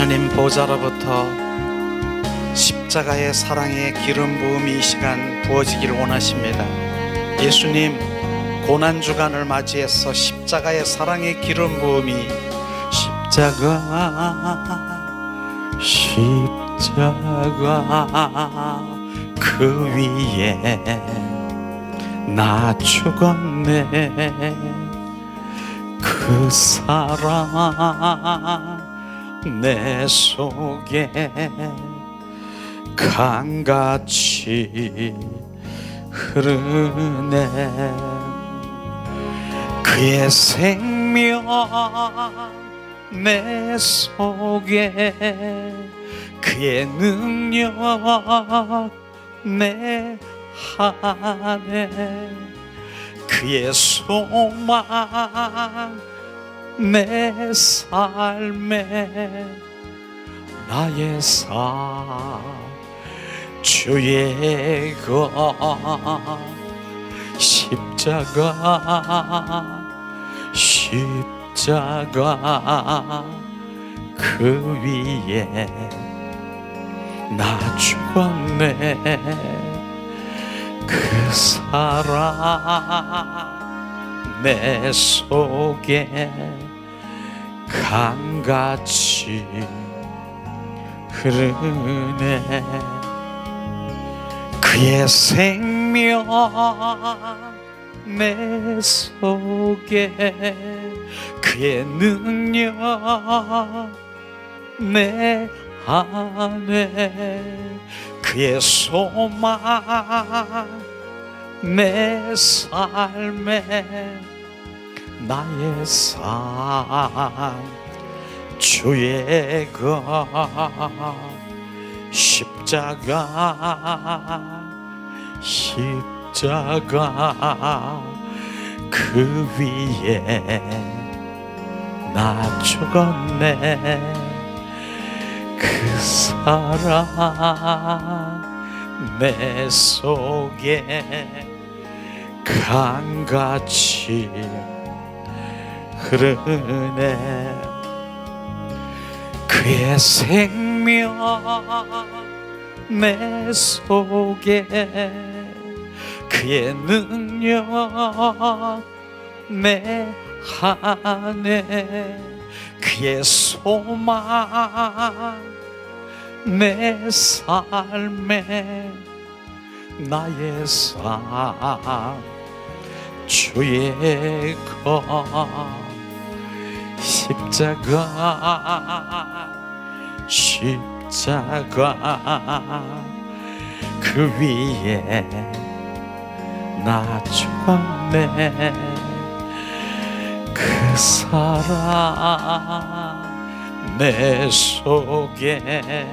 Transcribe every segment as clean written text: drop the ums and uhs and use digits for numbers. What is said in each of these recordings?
하나님 보좌로부터 십자가의 사랑의 기름 부음이 이 시간 부어지기를 원하십니다. 예수님 고난주간을 맞이해서 십자가의 사랑의 기름 부음이 십자가 그 위에 나 죽었네. 그 사랑 내 속에 강같이 흐르네. 그의 생명 내 속에, 그의 능력 내 안에, 그의 소망 내 삶에, 나의 삶 주의 것 십자가 그 위에 나 죽었네. 그 사랑 내 속에 강같이 흐르네. 그의 생명 내 속에, 그의 능력 내 안에, 그의 소망 내 삶에, 나의 삶 주의 것 십자가 그 위에 나 죽었네. 그 사랑 내 속에 강같이 흐르네. 그의 생명 내 속에, 그의 능력 내 안에, 그의 소망 내 삶에, 나의 삶 주의 것 십자가 그 위에 나 죽었네. 그 사랑 내 속에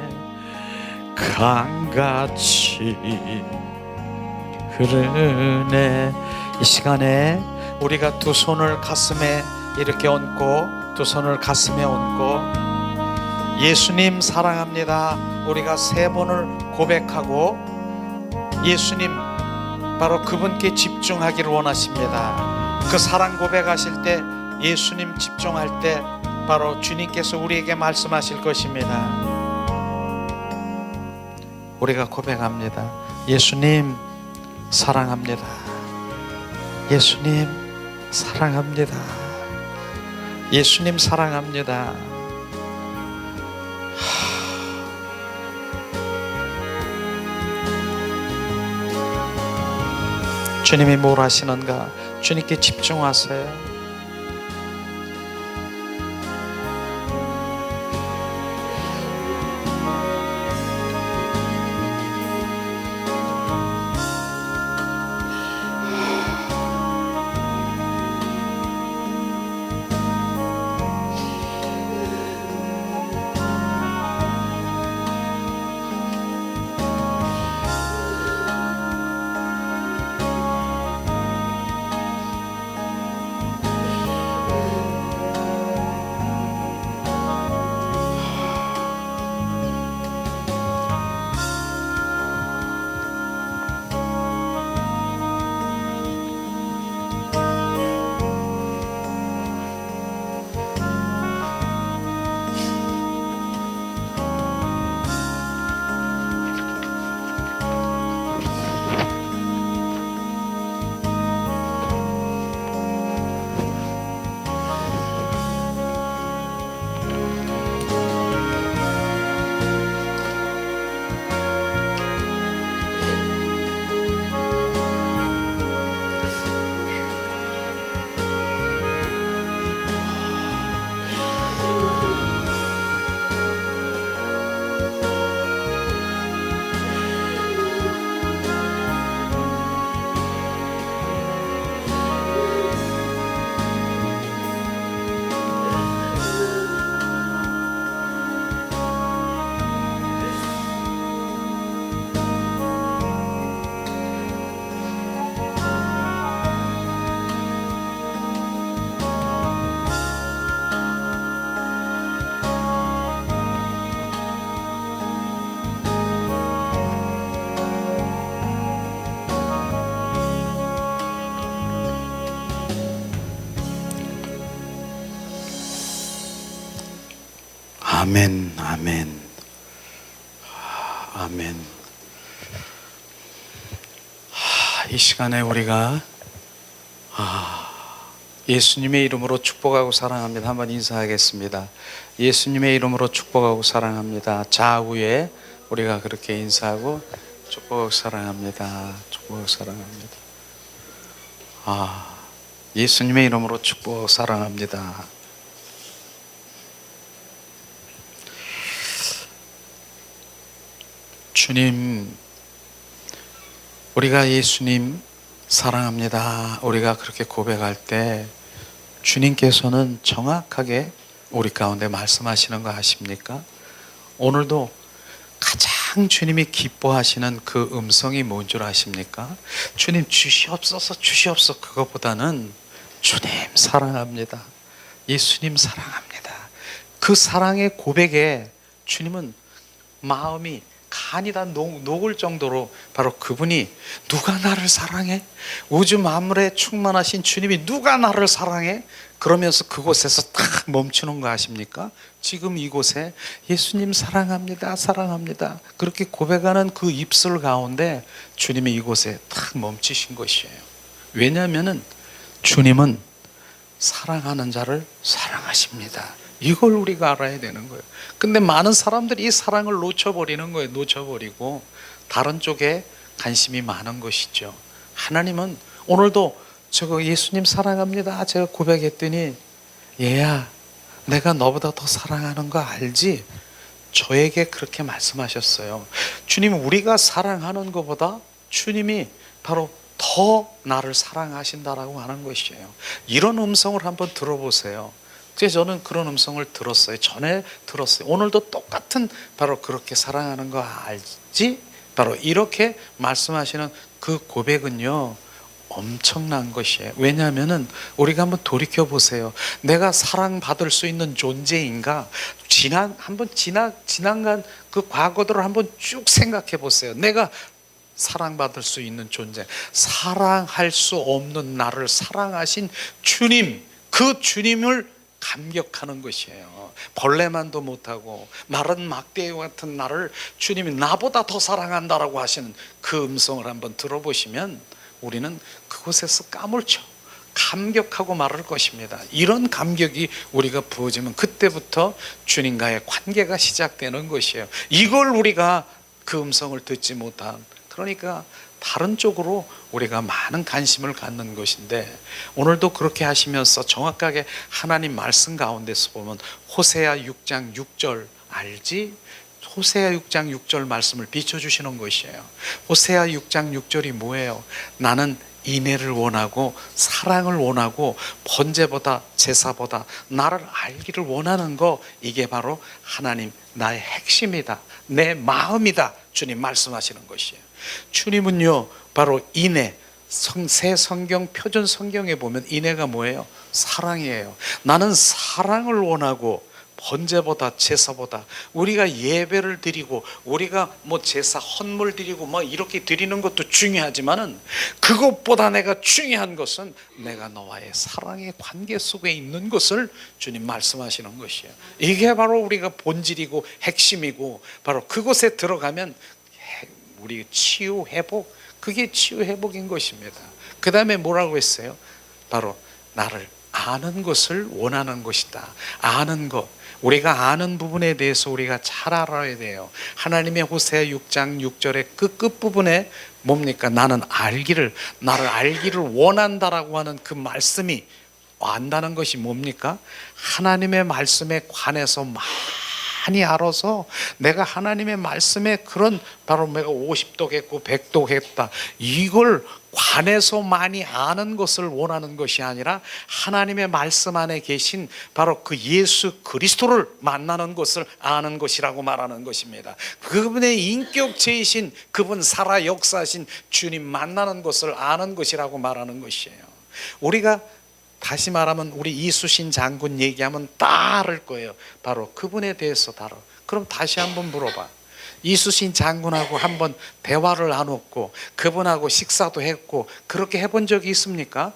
강같이 흐르네. 이 시간에 우리가 두 손을 가슴에 이렇게 얹고, 두 손을 가슴에 얹고 예수님 사랑합니다 우리가 세 번을 고백하고 예수님 바로 그분께 집중하기를 원하십니다. 그 사랑 고백하실 때, 예수님 집중할 때 바로 주님께서 우리에게 말씀하실 것입니다. 우리가 고백합니다. 예수님 사랑합니다. 예수님 사랑합니다. 예수님 사랑합니다. 주님이 뭘 하시는가 주님께 집중하세요. 아멘, 아멘, 아멘. 이 시간에 우리가 예수님의 이름으로 축복하고 사랑합니다. 한번 인사하겠습니다. 예수님의 이름으로 축복하고 사랑합니다. 좌우에 우리가 그렇게 인사하고 축복하고 사랑합니다. 축복하고 사랑합니다. 예수님의 이름으로 축복하고 사랑합니다. 주님, 우리가 예수님 사랑합니다. 우리가 그렇게 고백할 때 주님께서는 정확하게 우리 가운데 말씀하시는 거 아십니까? 오늘도 가장 주님이 기뻐하시는 그 음성이 뭔 줄 아십니까? 주님 주시옵소서 주시옵소서. 그것보다는 주님 사랑합니다. 예수님 사랑합니다. 그 사랑의 고백에 주님은 마음이 간이 다 녹을 정도로 바로 그분이 누가 나를 사랑해? 우주 만물에 충만하신 주님이 누가 나를 사랑해? 그러면서 그곳에서 딱 멈추는 거 아십니까? 지금 이곳에 예수님 사랑합니다 사랑합니다 그렇게 고백하는 그 입술 가운데 주님이 이곳에 딱 멈추신 것이에요. 왜냐하면 주님은 사랑하는 자를 사랑하십니다. 이걸 우리가 알아야 되는 거예요. 근데 많은 사람들이 이 사랑을 놓쳐버리는 거예요. 놓쳐버리고 다른 쪽에 관심이 많은 것이죠. 하나님은 오늘도 저거 예수님 사랑합니다 제가 고백했더니 얘야 내가 너보다 더 사랑하는 거 알지? 저에게 그렇게 말씀하셨어요. 주님은 우리가 사랑하는 것보다 주님이 바로 더 나를 사랑하신다라고 하는 것이에요. 이런 음성을 한번 들어보세요. 그래서 저는 그런 음성을 들었어요. 전에 들었어요. 오늘도 똑같은 바로 그렇게 사랑하는 거 알지? 바로 이렇게 말씀하시는 그 고백은요 엄청난 것이에요. 왜냐하면 우리가 한번 돌이켜 보세요. 내가 사랑받을 수 있는 존재인가? 지난간 그 과거들을 한번 쭉 생각해 보세요. 내가 사랑받을 수 있는 존재, 사랑할 수 없는 나를 사랑하신 주님, 그 주님을 감격하는 것이에요. 벌레만도 못하고 마른 막대기와 같은 나를 주님이 나보다 더 사랑한다라고 하시는 그 음성을 한번 들어보시면 우리는 그곳에서 까물쳐 감격하고 말할 것입니다. 이런 감격이 우리가 부어지면 그때부터 주님과의 관계가 시작되는 것이에요. 이걸 우리가 그 음성을 듣지 못한, 그러니까 다른 쪽으로 우리가 많은 관심을 갖는 것인데, 오늘도 그렇게 하시면서 정확하게 하나님 말씀 가운데서 보면 호세아 6장 6절 알지? 호세아 6장 6절 말씀을 비춰주시는 것이에요. 호세아 6장 6절이 뭐예요? 나는 인애를 원하고 사랑을 원하고 번제보다 제사보다 나를 알기를 원하는 거, 이게 바로 하나님 나의 핵심이다, 내 마음이다, 주님 말씀하시는 것이에요. 주님은요 바로 인애, 새 성경 표준 성경에 보면 인애가 뭐예요? 사랑이에요. 나는 사랑을 원하고 번제보다 제사보다, 우리가 예배를 드리고 우리가 뭐 제사 헌물 드리고 뭐 이렇게 드리는 것도 중요하지만은 그것보다 내가 중요한 것은 내가 너와의 사랑의 관계 속에 있는 것을 주님 말씀하시는 것이에요. 이게 바로 우리가 본질이고 핵심이고, 바로 그곳에 들어가면 우리 치유 회복, 그게 치유 회복인 것입니다. 그 다음에 뭐라고 했어요? 바로 나를 아는 것을 원하는 것이다. 아는 것, 우리가 아는 부분에 대해서 우리가 잘 알아야 돼요. 하나님의 호세아 6장 6절의 그 끝부분에 뭡니까? 나는 나를 알기를 원한다라고 하는 그 말씀이, 안다는 것이 뭡니까? 하나님의 말씀에 관해서 많이 알아서 내가 하나님의 말씀에 그런 바로 내가 50도 했고 100도 했다, 이걸 관해서 많이 아는 것을 원하는 것이 아니라 하나님의 말씀 안에 계신 바로 그 예수 그리스도를 만나는 것을 아는 것이라고 말하는 것입니다. 그분의 인격체이신, 그분 살아 역사하신 주님 만나는 것을 아는 것이라고 말하는 것이에요. 우리가 다시 말하면 우리 이수신 장군 얘기하면 다 알을 거예요. 바로 그분에 대해서 다뤄. 그럼 다시 한번 물어봐. 이수신 장군하고 한번 대화를 나눴고 그분하고 식사도 했고 그렇게 해본 적이 있습니까?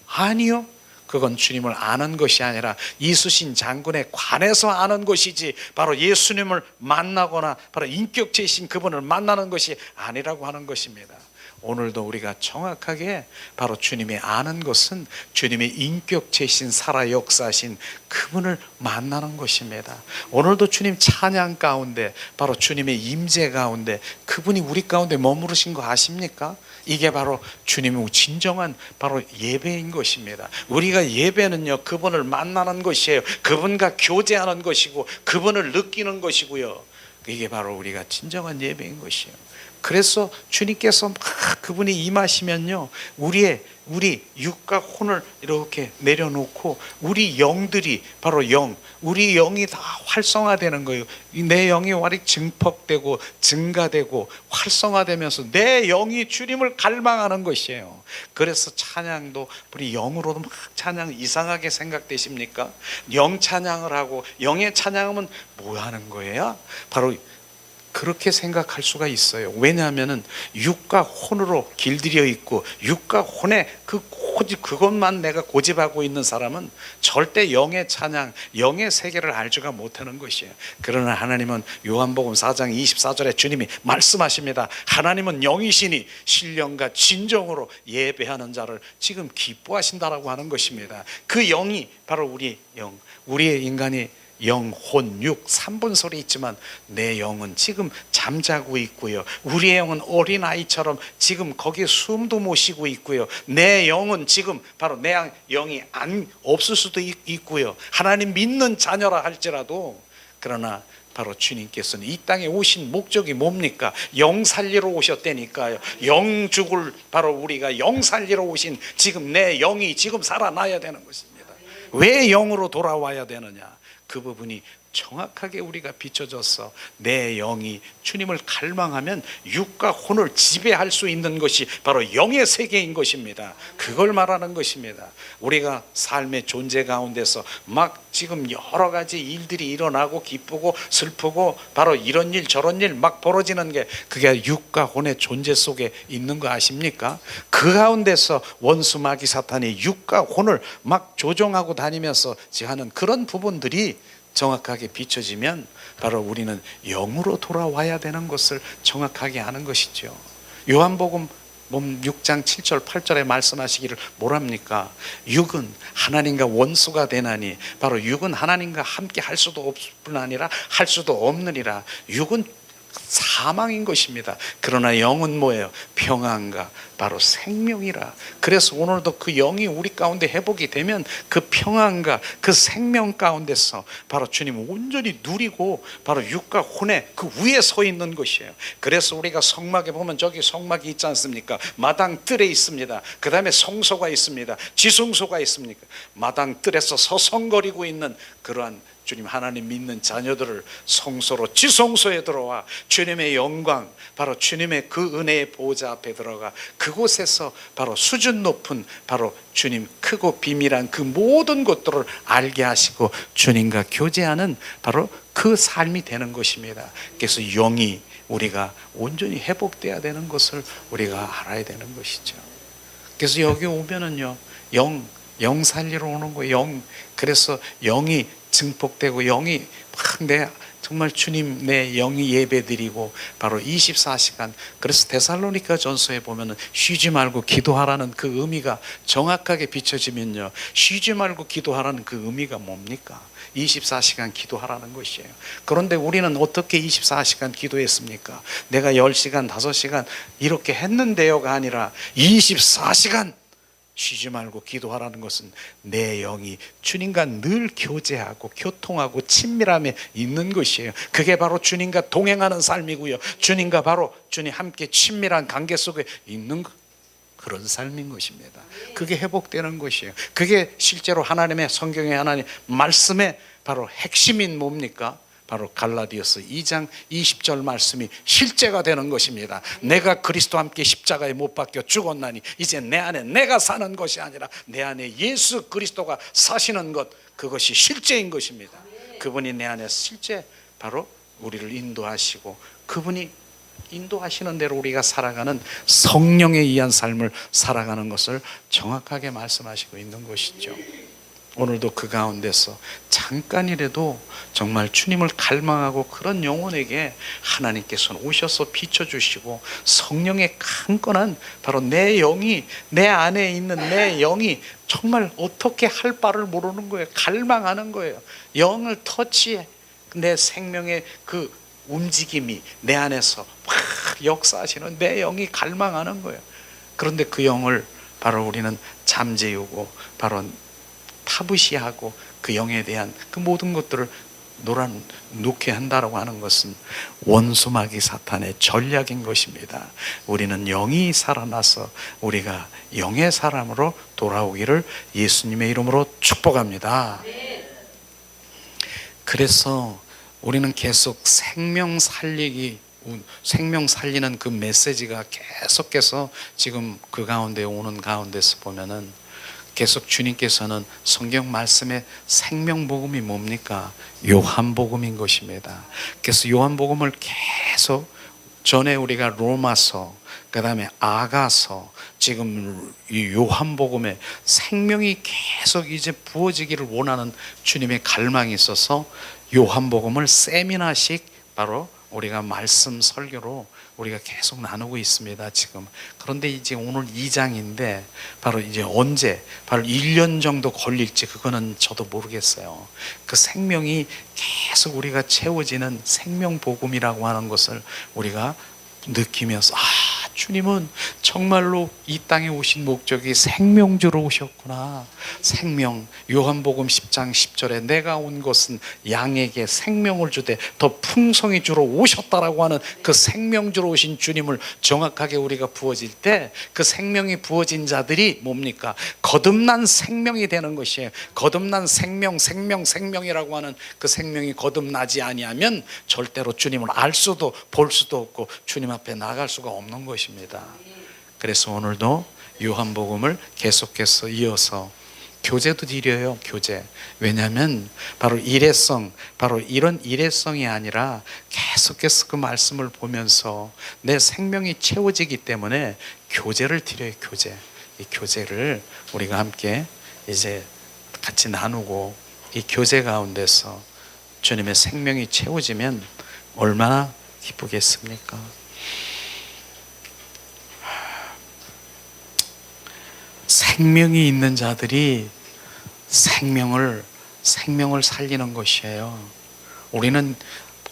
아니요. 그건 주님을 아는 것이 아니라 이수신 장군에 관해서 아는 것이지 바로 예수님을 만나거나 바로 인격체이신 그분을 만나는 것이 아니라고 하는 것입니다. 오늘도 우리가 정확하게 바로 주님이 아는 것은 주님의 인격체이신 살아 역사하신 그분을 만나는 것입니다. 오늘도 주님 찬양 가운데 바로 주님의 임재 가운데 그분이 우리 가운데 머무르신 거 아십니까? 이게 바로 주님의 진정한 바로 예배인 것입니다. 우리가 예배는요, 그분을 만나는 것이에요. 그분과 교제하는 것이고 그분을 느끼는 것이고요. 이게 바로 우리가 진정한 예배인 것이에요. 그래서 주님께서 막 그분이 임하시면요, 우리 육과 혼을 이렇게 내려놓고 우리 영들이 바로 우리 영이 다 활성화되는 거예요. 내 영이 활이 증폭되고 증가되고 활성화되면서 내 영이 주님을 갈망하는 것이에요. 그래서 찬양도 우리 영으로도 막 찬양 이상하게 생각되십니까? 영 찬양을 하고 영의 찬양하면 뭐 하는 거예요? 바로 그렇게 생각할 수가 있어요. 왜냐하면 육과 혼으로 길들여 있고 육과 혼의 그것만 내가 고집하고 있는 사람은 절대 영의 찬양, 영의 세계를 알지가 못하는 것이에요. 그러나 하나님은 요한복음 4장 24절에 주님이 말씀하십니다. 하나님은 영이시니 신령과 진정으로 예배하는 자를 지금 기뻐하신다라고 하는 것입니다. 그 영이 바로 우리 영, 우리의 인간이 영, 혼, 육, 3분설이 있지만 내 영은 지금 잠자고 있고요. 우리의 영은 어린아이처럼 지금 거기에 숨도 못 쉬고 있고요. 내 영은 지금 바로 내 영이 없을 수도 있고요. 하나님 믿는 자녀라 할지라도, 그러나 바로 주님께서는 이 땅에 오신 목적이 뭡니까? 영 살리러 오셨다니까요. 영 죽을 바로 우리가 영 살리러 오신 지금 내 영이 지금 살아나야 되는 것입니다. 왜 영으로 돌아와야 되느냐? 그 부분이 정확하게 우리가 비춰져서 내 영이 주님을 갈망하면 육과 혼을 지배할 수 있는 것이 바로 영의 세계인 것입니다. 그걸 말하는 것입니다. 우리가 삶의 존재 가운데서 막 지금 여러 가지 일들이 일어나고 기쁘고 슬프고 바로 이런 일 저런 일 막 벌어지는 게 그게 육과 혼의 존재 속에 있는 거 아십니까? 그 가운데서 원수 마귀 사탄이 육과 혼을 막 조종하고 다니면서 하는 그런 부분들이 정확하게 비춰지면 바로 우리는 영으로 돌아와야 되는 것을 정확하게 아는 것이죠. 요한복음 6장 7절 8절에 말씀하시기를 뭐랍니까? 육은 하나님과 원수가 되나니, 바로 육은 하나님과 함께 할 수도 없을 뿐 아니라 할 수도 없느니라. 육은 사망인 것입니다. 그러나 영은 뭐예요? 평안과 바로 생명이라. 그래서 오늘도 그 영이 우리 가운데 회복이 되면 그 평안과 그 생명 가운데서 바로 주님을 온전히 누리고 바로 육과 혼의 그 위에 서 있는 것이에요. 그래서 우리가 성막에 보면 저기 성막이 있지 않습니까? 마당 뜰에 있습니다. 그 다음에 성소가 있습니다. 지성소가 있습니까? 마당 뜰에서 서성거리고 있는 그러한 주님 하나님 믿는 자녀들을 성소로 지성소에 들어와 주님의 영광, 바로 주님의 그 은혜의 보좌 앞에 들어가 그곳에서 바로 수준 높은 바로 주님 크고 비밀한 그 모든 것들을 알게 하시고 주님과 교제하는 바로 그 삶이 되는 것입니다. 그래서 영이 우리가 온전히 회복돼야 되는 것을 우리가 알아야 되는 것이죠. 그래서 여기 오면은요, 영 살리러 오는 거예요. 그래서 영이 증폭되고 영이 막 정말 주님 내 영이 예배드리고 바로 24시간. 그래서 데살로니가 전서에 보면은 쉬지 말고 기도하라는 그 의미가 정확하게 비춰지면요, 쉬지 말고 기도하라는 그 의미가 뭡니까? 24시간 기도하라는 것이에요. 그런데 우리는 어떻게 24시간 기도했습니까? 내가 10시간 5시간 이렇게 했는데요가 아니라 24시간 쉬지 말고 기도하라는 것은 내 영이 주님과 늘 교제하고 교통하고 친밀함에 있는 것이에요. 그게 바로 주님과 동행하는 삶이고요, 주님과 바로 주님 함께 친밀한 관계 속에 있는 그런 삶인 것입니다. 그게 회복되는 것이에요. 그게 실제로 하나님의 성경의 하나님 말씀의 바로 핵심인 뭡니까? 바로 갈라디아서 2장 20절 말씀이 실제가 되는 것입니다. 내가 그리스도와 함께 십자가에 못 박혀 죽었나니 이제 내 안에 내가 사는 것이 아니라 내 안에 예수 그리스도가 사시는 것, 그것이 실제인 것입니다. 그분이 내 안에 실제 바로 우리를 인도하시고 그분이 인도하시는 대로 우리가 살아가는 성령에 의한 삶을 살아가는 것을 정확하게 말씀하시고 있는 것이죠. 오늘도 그 가운데서 잠깐이라도 정말 주님을 갈망하고 그런 영혼에게 하나님께서는 오셔서 비춰주시고 성령의 강건한 바로 내 영이, 내 안에 있는 내 영이 정말 어떻게 할 바를 모르는 거예요. 갈망하는 거예요. 영을 터치해 내 생명의 그 움직임이 내 안에서 막 역사하시는 내 영이 갈망하는 거예요. 그런데 그 영을 바로 우리는 잠재우고 바로 타부시하고 그 영에 대한 그 모든 것들을 놓게 한다라고 하는 것은 원수마귀 사탄의 전략인 것입니다. 우리는 영이 살아나서 우리가 영의 사람으로 돌아오기를 예수님의 이름으로 축복합니다. 그래서 우리는 계속 생명 살리는 그 메시지가 계속해서 지금 그 가운데 오는 가운데서 보면은 계속 주님께서는 성경 말씀의 생명복음이 뭡니까? 요한복음인 것입니다. 그래서 요한복음을 계속 전에 우리가 로마서, 그 다음에 아가서, 지금 이 요한복음에 생명이 계속 이제 부어지기를 원하는 주님의 갈망이 있어서 요한복음을 세미나식 바로 우리가 말씀 설교로 우리가 계속 나누고 있습니다 지금. 그런데 이제 오늘 2장인데 바로 이제 언제 바로 1년 정도 걸릴지 그거는 저도 모르겠어요. 그 생명이 계속 우리가 채워지는 생명복음이라고 하는 것을 우리가 느끼면서 주님은 정말로 이 땅에 오신 목적이 생명 주러 오셨구나. 생명, 요한복음 10장 10절에 내가 온 것은 양에게 생명을 주되 더 풍성히 주러 오셨다라고 하는 그 생명 주러 오신 주님을 정확하게 우리가 부어질 때 그 생명이 부어진 자들이 뭡니까? 거듭난 생명이 되는 것이에요. 거듭난 생명이라고 하는 그 생명이 거듭나지 아니하면 절대로 주님을 알 수도 볼 수도 없고 주님 앞에 나갈 수가 없는 것입니다. 그래서 오늘도 요한복음을 계속해서 이어서 교제도 드려요. 교제. 왜냐하면 바로 일회성, 바로 이런 일회성이 아니라 계속해서 그 말씀을 보면서 내 생명이 채워지기 때문에 교제를 드려요. 교제. 이 교제를 우리가 함께 이제 같이 나누고 이 교제 가운데서 주님의 생명이 채워지면 얼마나 기쁘겠습니까? 생명이 있는 자들이 생명을 살리는 것이에요. 우리는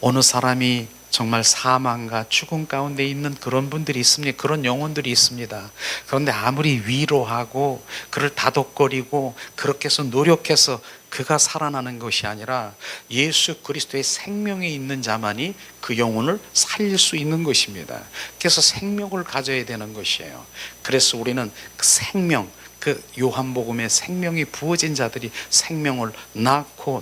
어느 사람이 정말 사망과 죽음 가운데 있는 그런 분들이 있습니다. 그런 영혼들이 있습니다. 그런데 아무리 위로하고 그를 다독거리고 그렇게 해서 노력해서 그가 살아나는 것이 아니라 예수 그리스도의 생명이 있는 자만이 그 영혼을 살릴 수 있는 것입니다. 그래서 생명을 가져야 되는 것이에요. 그래서 우리는 그 생명, 그 요한복음에 생명이 부어진 자들이 생명을 낳고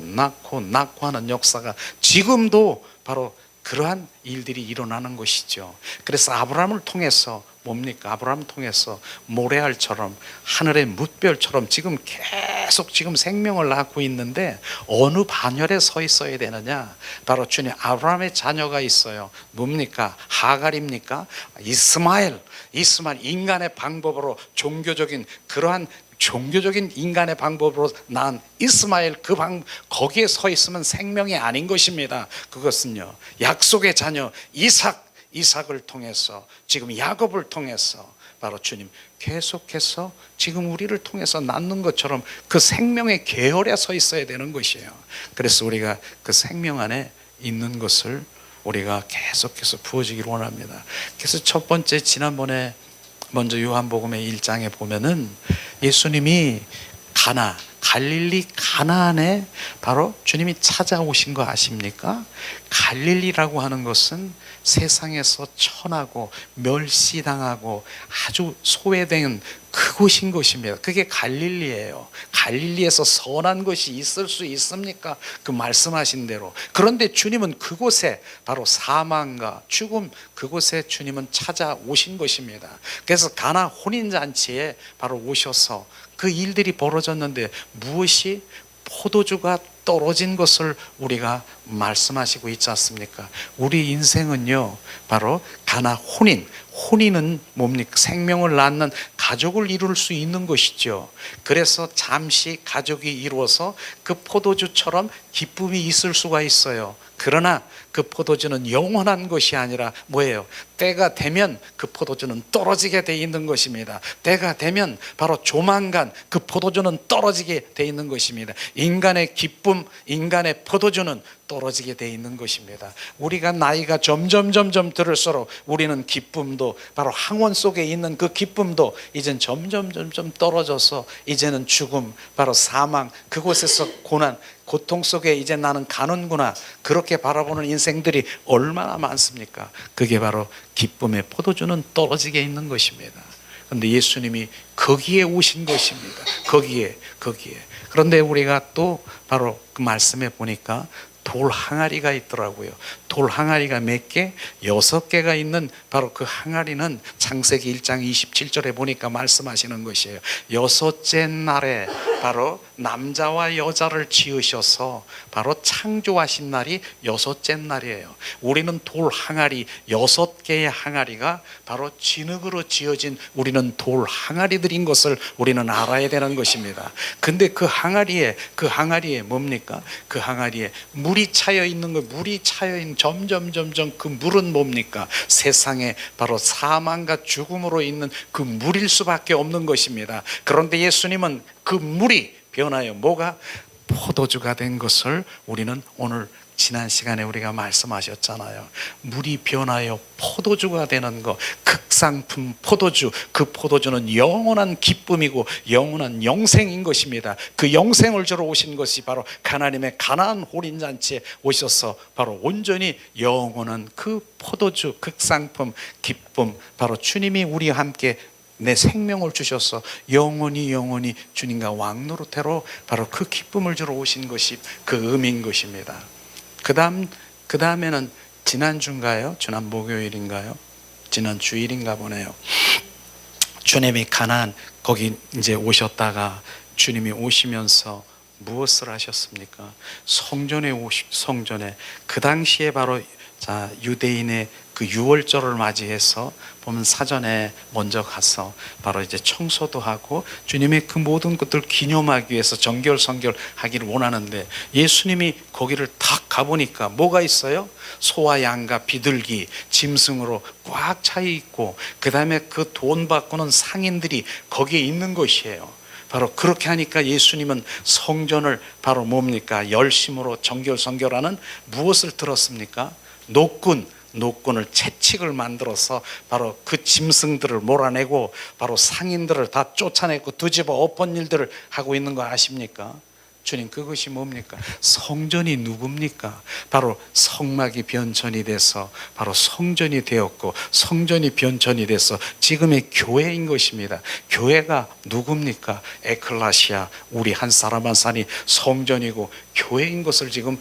하는 역사가 지금도 바로 그러한 일들이 일어나는 것이죠. 그래서 아브라함을 통해서 뭡니까? 아브라함을 통해서 모래알처럼 하늘의 뭇별처럼 지금 계속 지금 생명을 낳고 있는데 어느 반열에 서 있어야 되느냐? 바로 주님 아브라함의 자녀가 있어요. 뭡니까? 하갈입니까? 이스마엘 인간의 방법으로 그러한 종교적인 인간의 방법으로 난 이스마엘 거기에 서 있으면 생명이 아닌 것입니다. 그것은요 약속의 자녀 이삭을 통해서 지금 야곱을 통해서 바로 주님 계속해서 지금 우리를 통해서 낳는 것처럼 그 생명의 계열에 서 있어야 되는 것이에요. 그래서 우리가 그 생명 안에 있는 것을 우리가 계속해서 부어지기를 원합니다. 그래서 첫 번째 지난번에 먼저 요한복음의 1장에 보면은 예수님이 갈릴리 가나안에 바로 주님이 찾아오신 거 아십니까? 갈릴리라고 하는 것은 세상에서 천하고 멸시당하고 아주 소외된 그곳인 것입니다. 그게 갈릴리예요. 갈릴리에서 선한 것이 있을 수 있습니까? 그 말씀하신 대로. 그런데 주님은 그곳에 바로 사망과 죽음 그곳에 주님은 찾아오신 것입니다. 그래서 가나 혼인잔치에 바로 오셔서 그 일들이 벌어졌는데 무엇이 포도주가 떨어진 것을 우리가 말씀하시고 있지 않습니까? 우리 인생은요, 바로 혼인은 뭡니까? 생명을 낳는 가족을 이룰 수 있는 것이죠. 그래서 잠시 가족이 이루어서 그 포도주처럼 기쁨이 있을 수가 있어요. 그러나 그 포도주는 영원한 것이 아니라 뭐예요? 때가 되면 그 포도주는 떨어지게 돼 있는 것입니다. 때가 되면 바로 조만간 그 포도주는 떨어지게 돼 있는 것입니다. 인간의 기쁨, 인간의 포도주는 떨어지게 돼 있는 것입니다. 우리가 나이가 점점 들을수록 우리는 기쁨도, 바로 항원 속에 있는 그 기쁨도 이젠 점점 떨어져서 이제는 죽음, 바로 사망, 그곳에서 고난, 고통 속에 이제 나는 가는구나, 그렇게 바라보는 인생들이 얼마나 많습니까? 그게 바로 기쁨의 포도주는 떨어지게 있는 것입니다. 그런데 예수님이 거기에 오신 것입니다. 거기에. 그런데 우리가 또 바로 그 말씀에 보니까 돌 항아리가 있더라고요. 돌 항아리가 몇 개? 6개가 있는 바로 그 항아리는 창세기 1장 27절에 보니까 말씀하시는 것이에요. 6째 날에 바로 남자와 여자를 지으셔서 바로 창조하신 날이 6째 날이에요. 우리는 돌 항아리 6개의 항아리가 바로 진흙으로 지어진 우리는 돌 항아리들인 것을 우리는 알아야 되는 것입니다. 근데 그 항아리에 뭡니까? 그 항아리에 물이 차여 있는 거, 물이 차여 있는 점점 그 물은 뭡니까? 세상에 바로 사망과 죽음으로 있는 그 물일 수밖에 없는 것입니다. 그런데 예수님은 그 물이 변하여 뭐가? 포도주가 된 것을 우리는 오늘 지난 시간에 우리가 말씀하셨잖아요. 물이 변하여 포도주가 되는 것, 극상품 포도주, 그 포도주는 영원한 기쁨이고 영원한 영생인 것입니다. 그 영생을 주러 오신 것이 바로 하나님의 가나안 혼인잔치에 오셔서 바로 온전히 영원한 그 포도주, 극상품 기쁨, 바로 주님이 우리와 함께 내 생명을 주셔서 영원히 주님과 왕노릇대로 바로 그 기쁨을 주러 오신 것이 그 의미인 것입니다. 그 다음에는 지난주인가요? 지난 목요일인가요? 지난 주일인가 보네요. 주님이 가나안 거기 이제 오셨다가 주님이 오시면서 무엇을 하셨습니까? 성전에 그 당시에 바로 유대인의 그 유월절을 맞이해서 보면 사전에 먼저 가서 바로 이제 청소도 하고 주님의 그 모든 것들을 기념하기 위해서 정결 하기를 원하는데 예수님이 거기를 딱 가보니까 뭐가 있어요? 소와 양과 비둘기, 짐승으로 꽉 차 있고 그 다음에 그 돈 바꾸는 상인들이 거기에 있는 것이에요. 바로 그렇게 하니까 예수님은 성전을 바로 뭡니까? 열심으로 정결하는 무엇을 들었습니까? 노끈을 채찍을 만들어서 바로 그 짐승들을 몰아내고 바로 상인들을 다 쫓아내고 뒤집어 엎은 일들을 하고 있는 거 아십니까? 주님, 그것이 뭡니까? 성전이 누굽니까? 바로 성막이 변천이 돼서 바로 성전이 되었고 성전이 변천이 돼서 지금의 교회인 것입니다. 교회가 누굽니까? 에클라시아, 우리 한 사람 한 사람이 성전이고 교회인 것을 지금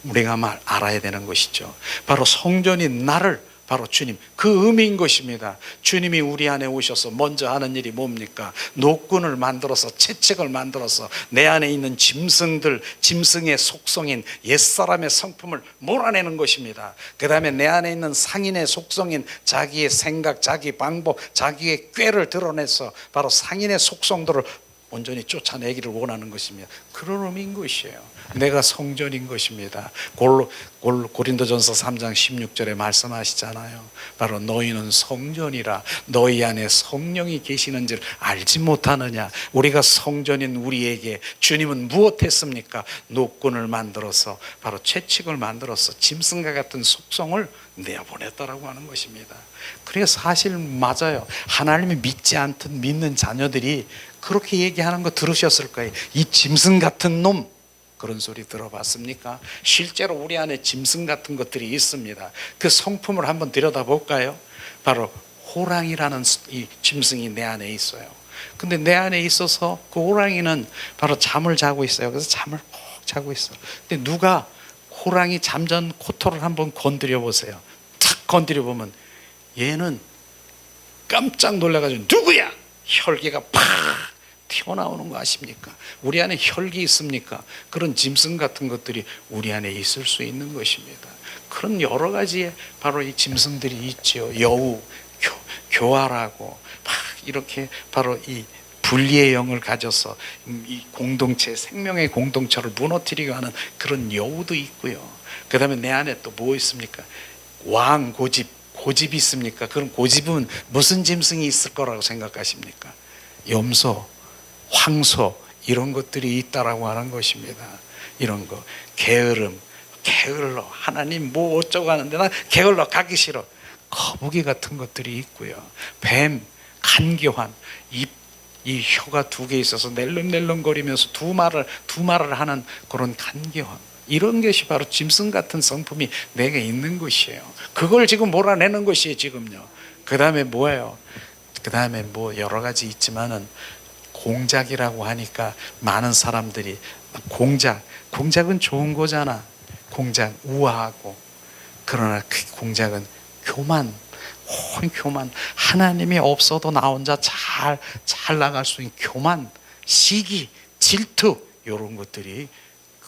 우리가 알아야 되는 것이죠. 바로 성전인 나를 바로 주님, 그 의미인 것입니다. 주님이 우리 안에 오셔서 먼저 하는 일이 뭡니까? 노끈을 만들어서 채찍을 만들어서 내 안에 있는 짐승의 속성인 옛사람의 성품을 몰아내는 것입니다. 그 다음에 내 안에 있는 상인의 속성인 자기의 생각, 자기 방법, 자기의 꾀를 드러내서 바로 상인의 속성들을 온전히 쫓아내기를 원하는 것입니다. 그런 의미인 것이에요. 내가 성전인 것입니다. 고린도전서 3장 16절에 말씀하시잖아요. 바로 너희는 성전이라 너희 안에 성령이 계시는 줄 알지 못하느냐. 우리가 성전인 우리에게 주님은 무엇했습니까? 노끈을 만들어서 바로 채찍을 만들어서 짐승과 같은 속성을 내어보냈다라고 하는 것입니다. 그래서 사실 맞아요. 하나님이 믿지 않던 믿는 자녀들이 그렇게 얘기하는 거 들으셨을 거예요. 이 짐승 같은 놈, 그런 소리 들어봤습니까? 실제로 우리 안에 짐승 같은 것들이 있습니다. 그 성품을 한번 들여다볼까요? 바로 호랑이라는 이 짐승이 내 안에 있어요. 근데 내 안에 있어서 그 호랑이는 바로 잠을 자고 있어요. 그래서 잠을 꼭 자고 있어. 근데 누가 호랑이 잠전 코털을 한번 건드려 보세요. 탁 건드려 보면 얘는 깜짝 놀라가지고 누구야? 혈기가 팍 튀어나오는 거 아십니까? 우리 안에 혈기 있습니까? 그런 짐승 같은 것들이 우리 안에 있을 수 있는 것입니다. 그런 여러 가지의 바로 이 짐승들이 있죠. 여우, 교활하고 막 이렇게 바로 이 분리의 영을 가져서 이 공동체, 생명의 공동체를 무너뜨리게 하는 그런 여우도 있고요. 그 다음에 내 안에 또 뭐 있습니까? 왕, 고집이 있습니까? 그럼 고집은 무슨 짐승이 있을 거라고 생각하십니까? 염소, 황소 이런 것들이 있다라고 하는 것입니다. 이런 거 게을러 하나님 뭐 어쩌고 하는데 나 게을러 가기 싫어. 거북이 같은 것들이 있고요. 뱀, 간교한 이 혀가 두 개 있어서 낼름낼름거리면서 두 말을 하는 그런 간교한 이런 것이 바로 짐승 같은 성품이 내게 있는 것이에요. 그걸 지금 몰아내는 것이에요 지금요. 그 다음에 뭐예요? 그 다음에 뭐 여러 가지 있지만은 공작이라고 하니까 많은 사람들이 공작은 좋은 거잖아. 공작 우아하고. 그러나 그 공작은 교만 하나님이 없어도 나 혼자 잘 나갈 수 있는 교만, 시기, 질투 이런 것들이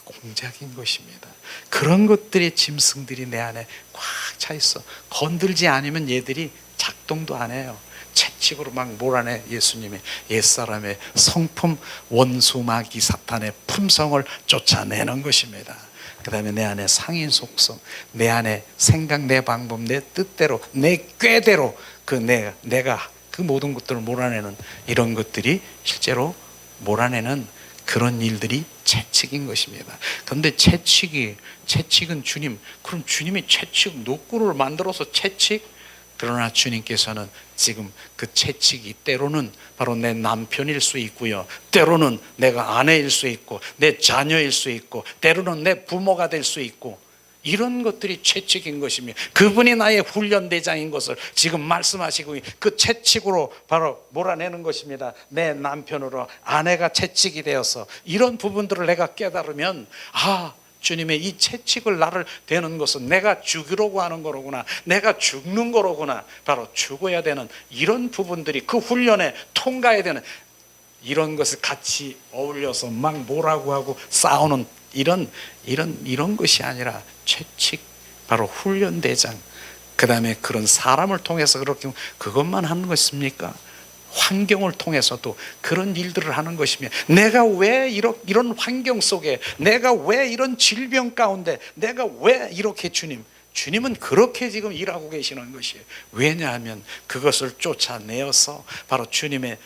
공작인 것입니다. 그런 것들의 짐승들이 내 안에 꽉 차 있어. 건들지 않으면 얘들이 작동도 안 해요. 채찍으로 막 몰아내. 예수님이 옛사람의 성품, 원수마귀 사탄의 품성을 쫓아내는 것입니다. 그 다음에 내 안에 상인 속성, 내 안에 생각, 내 방법, 내 뜻대로, 내 꾀대로 내가 그 모든 것들을 몰아내는 이런 것들이 실제로 몰아내는 그런 일들이 채찍인 것입니다. 그런데 채찍은 주님, 그럼 주님이 채찍 노구를 만들어서 채찍? 그러나 주님께서는 지금 그 채찍이 때로는 바로 내 남편일 수 있고요, 때로는 내가 아내일 수 있고 내 자녀일 수 있고 때로는 내 부모가 될 수 있고 이런 것들이 채찍인 것이며 그분이 나의 훈련대장인 것을 지금 말씀하시고 그 채찍으로 바로 몰아내는 것입니다. 내 남편으로 아내가 채찍이 되어서 이런 부분들을 내가 깨달으면 주님의 이 채찍을 나를 대는 것은 내가 죽이려고 하는 거로구나, 내가 죽는 거로구나, 바로 죽어야 되는 이런 부분들이 그 훈련에 통과해야 되는 이런 것을 같이 어울려서 막 뭐라고 하고 싸우는 이런 것이 아니라 채찍, 바로 훈련대장. 그 다음에 그런 사람을 통해서 그렇게 그것만 하는 것입니까? 환경을 통해서도 그런 일들을 하는 것이며 내가 왜 이런 환경 속에, 내가 왜 이런 질병 가운데, 내가 왜 이렇게 주님은 그렇게 지금 일하고 계시는 것이에요. 왜냐하면 그것을 쫓아내어서 바로 주님이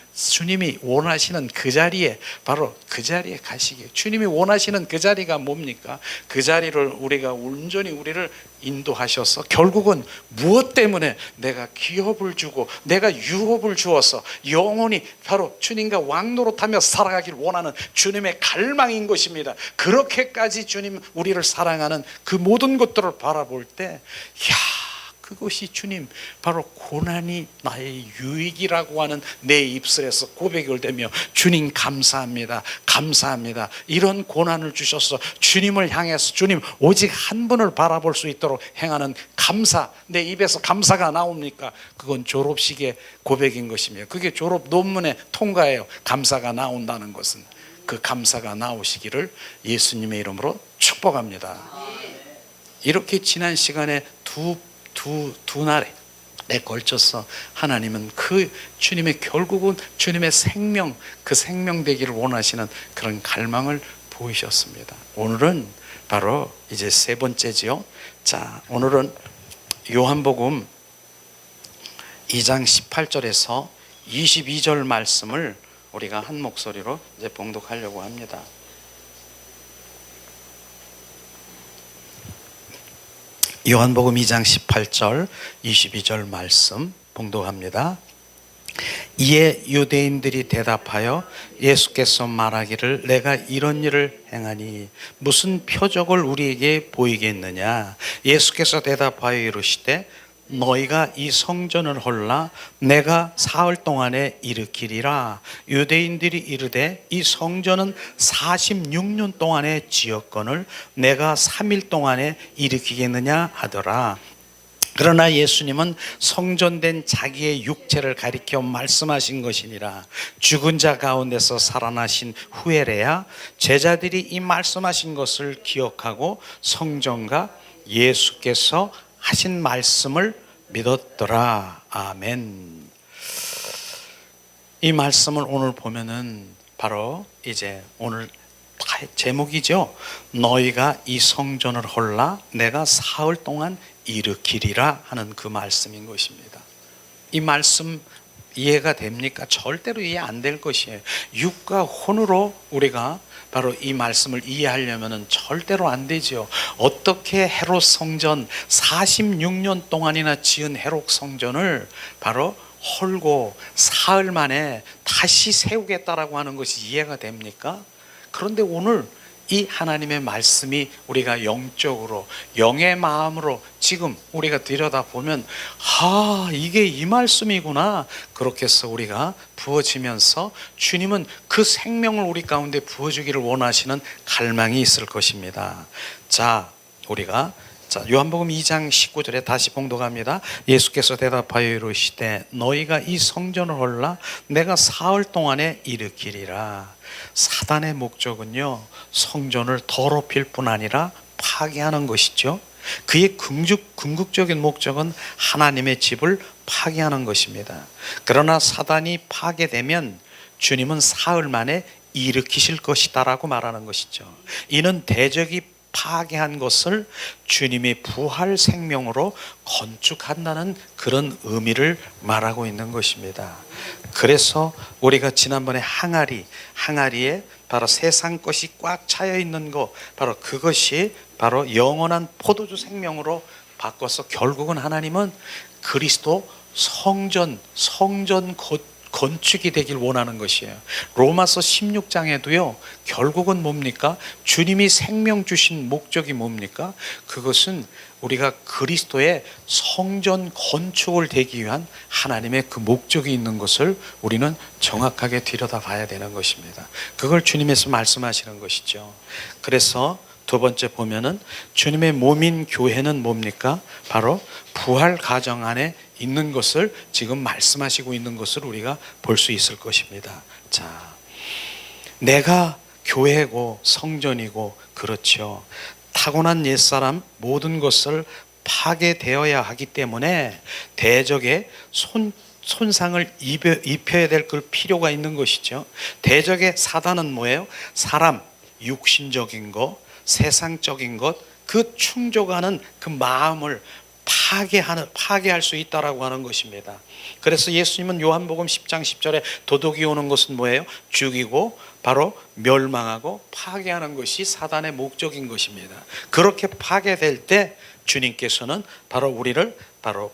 원하시는 그 자리에, 바로 그 자리에 가시게. 주님이 원하시는 그 자리가 뭡니까? 그 자리를 우리가 온전히 우리를 인도하셔서 결국은 무엇 때문에 내가 기업을 주고 내가 유업을 주어서 영원히 바로 주님과 왕노릇하며 살아가길 원하는 주님의 갈망인 것입니다. 그렇게까지 주님 우리를 사랑하는 그 모든 것들을 바라볼 때 그것이 주님, 바로 고난이 나의 유익이라고 하는 내 입술에서 고백을 대며 주님 감사합니다, 감사합니다. 이런 고난을 주셔서 주님을 향해서 주님 오직 한 분을 바라볼 수 있도록 행하는 감사, 내 입에서 감사가 나옵니까? 그건 졸업식의 고백인 것이며 그게 졸업 논문에 통과해요. 감사가 나온다는 것은. 그 감사가 나오시기를 예수님의 이름으로 축복합니다. 이렇게 지난 시간에 두 날에 걸쳐서 하나님은 그 주님의 결국은 주님의 생명, 그 생명 되기를 원하시는 그런 갈망을 보이셨습니다. 오늘은 바로 이제 세 번째지요. 자, 오늘은 요한복음 2장 18절에서 22절 말씀을 우리가 한 목소리로 이제 봉독하려고 합니다. 요한복음 2장 18절 22절 말씀 봉독합니다. 이에 유대인들이 대답하여 예수께서 말하기를 내가 이런 일을 행하니 무슨 표적을 우리에게 보이겠느냐. 예수께서 대답하여 이르시되 너희가 이 성전을 헐라 내가 사흘 동안에 일으키리라. 유대인들이 이르되 이 성전은 46년 동안에 지었거늘 내가 3일 동안에 일으키겠느냐 하더라. 그러나 예수님은 성전된 자기의 육체를 가리켜 말씀하신 것이니라. 죽은 자 가운데서 살아나신 후에래야 제자들이 이 말씀하신 것을 기억하고 성전과 예수께서 하신 말씀을 믿었더라. 아멘. 이 말씀을 오늘 보면은 바로 이제 오늘 제목이죠. 너희가 이 성전을 헐라 내가 사흘 동안 일으키리라 하는 그 말씀인 것입니다. 이 말씀 이해가 됩니까? 절대로 이해 안 될 것이에요. 육과 혼으로 우리가 바로 이 말씀을 이해하려면 절대로 안 되죠. 어떻게 헤롯 성전 46년 동안이나 지은 헤롯 성전을 바로 헐고 사흘 만에 다시 세우겠다라고 하는 것이 이해가 됩니까? 그런데 오늘 이 하나님의 말씀이 우리가 영적으로 영의 마음으로 지금 우리가 들여다보면 이게 이 말씀이구나. 그렇게 해서 우리가 부어지면서 주님은 그 생명을 우리 가운데 부어주기를 원하시는 갈망이 있을 것입니다. 자, 우리가 요한복음 2장 19절에 다시 봉독합니다. 예수께서 대답하여 이르시되 너희가 이 성전을 헐라 내가 사흘 동안에 일으키리라. 사단의 목적은요, 성전을 더럽힐 뿐 아니라 파괴하는 것이죠. 그의 궁극적인 목적은 하나님의 집을 파괴하는 것입니다. 그러나 사단이 파괴되면 주님은 사흘 만에 일으키실 것이다라고 말하는 것이죠. 이는 대적이 파괴한 것을 주님의 부활 생명으로 건축한다는 그런 의미를 말하고 있는 것입니다. 그래서 우리가 지난번에 항아리에 바로 세상 것이 꽉 차여 있는 것, 바로 그것이 바로 영원한 포도주 생명으로 바꿔서 결국은 하나님은 그리스도 성전 건축이 되길 원하는 것이에요. 로마서 16장에도요 결국은 뭡니까? 주님이 생명 주신 목적이 뭡니까? 그것은 우리가 그리스도의 성전 건축을 되기 위한 하나님의 그 목적이 있는 것을 우리는 정확하게 들여다봐야 되는 것입니다. 그걸 주님께서 말씀하시는 것이죠. 그래서 두 번째 보면은 주님의 몸인 교회는 뭡니까? 바로 부활 가정 안에 있는 것을 지금 말씀하시고 있는 것을 우리가 볼 수 있을 것입니다. 자, 내가 교회고 성전이고 그렇죠. 타고난 옛사람 모든 것을 파괴되어야 하기 때문에 대적의 손상을 입혀야 될 그 필요가 있는 것이죠. 대적의 사단은 뭐예요? 사람, 육신적인 것, 세상적인 것, 그 충족하는 그 마음을 파괴할 수 있다라고 하는 것입니다. 그래서 예수님은 요한복음 10장 10절에 도둑이 오는 것은 뭐예요? 죽이고 바로 멸망하고 파괴하는 것이 사단의 목적인 것입니다. 그렇게 파괴될 때 주님께서는 바로 우리를 바로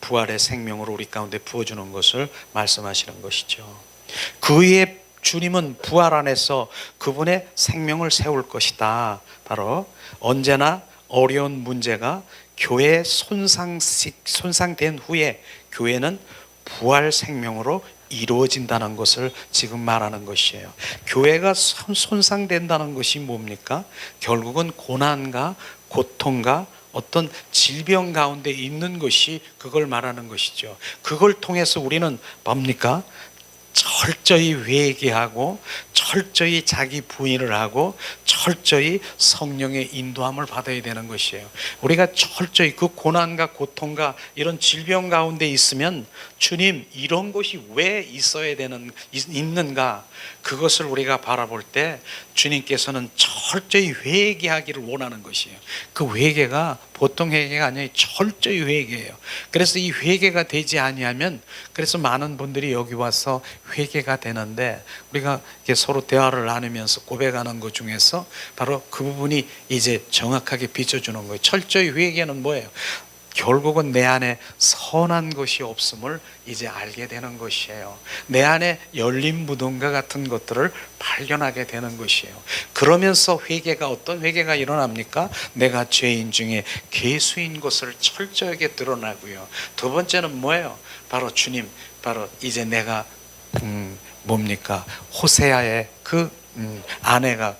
부활의 생명으로 우리 가운데 부어주는 것을 말씀하시는 것이죠. 그 위에 주님은 부활 안에서 그분의 생명을 세울 것이다. 바로 언제나 어려운 문제가 교회에 손상된 후에 교회는 부활 생명으로 이루어진다는 것을 지금 말하는 것이에요. 교회가 손상된다는 것이 뭡니까? 결국은 고난과 고통과 어떤 질병 가운데 있는 것이 그걸 말하는 것이죠. 그걸 통해서 우리는 뭡니까? 철저히 회개하고 철저히 자기 부인을 하고 철저히 성령의 인도함을 받아야 되는 것이에요. 우리가 철저히 그 고난과 고통과 이런 질병 가운데 있으면 주님 이런 것이 왜 있는가, 그것을 우리가 바라볼 때 주님께서는 철저히 회개하기를 원하는 것이에요. 그 회개가 보통 회개가 아니라 철저히 회개예요. 그래서 이 회개가 되지 아니하면, 그래서 많은 분들이 여기 와서 회개가 되는데 우리가 서로 대화를 나누면서 고백하는 것 중에서 바로 그 부분이 이제 정확하게 비춰주는 거예요. 철저히 회개는 뭐예요? 결국은 내 안에 선한 것이 없음을 이제 알게 되는 것이에요. 내 안에 열린 무덤과 같은 것들을 발견하게 되는 것이에요. 그러면서 회개가, 어떤 회개가 일어납니까? 내가 죄인 중에 괴수인 것을 철저하게 드러나고요. 두 번째는 뭐예요? 바로 주님, 바로 이제 내가 뭡니까? 호세아의 그 아내가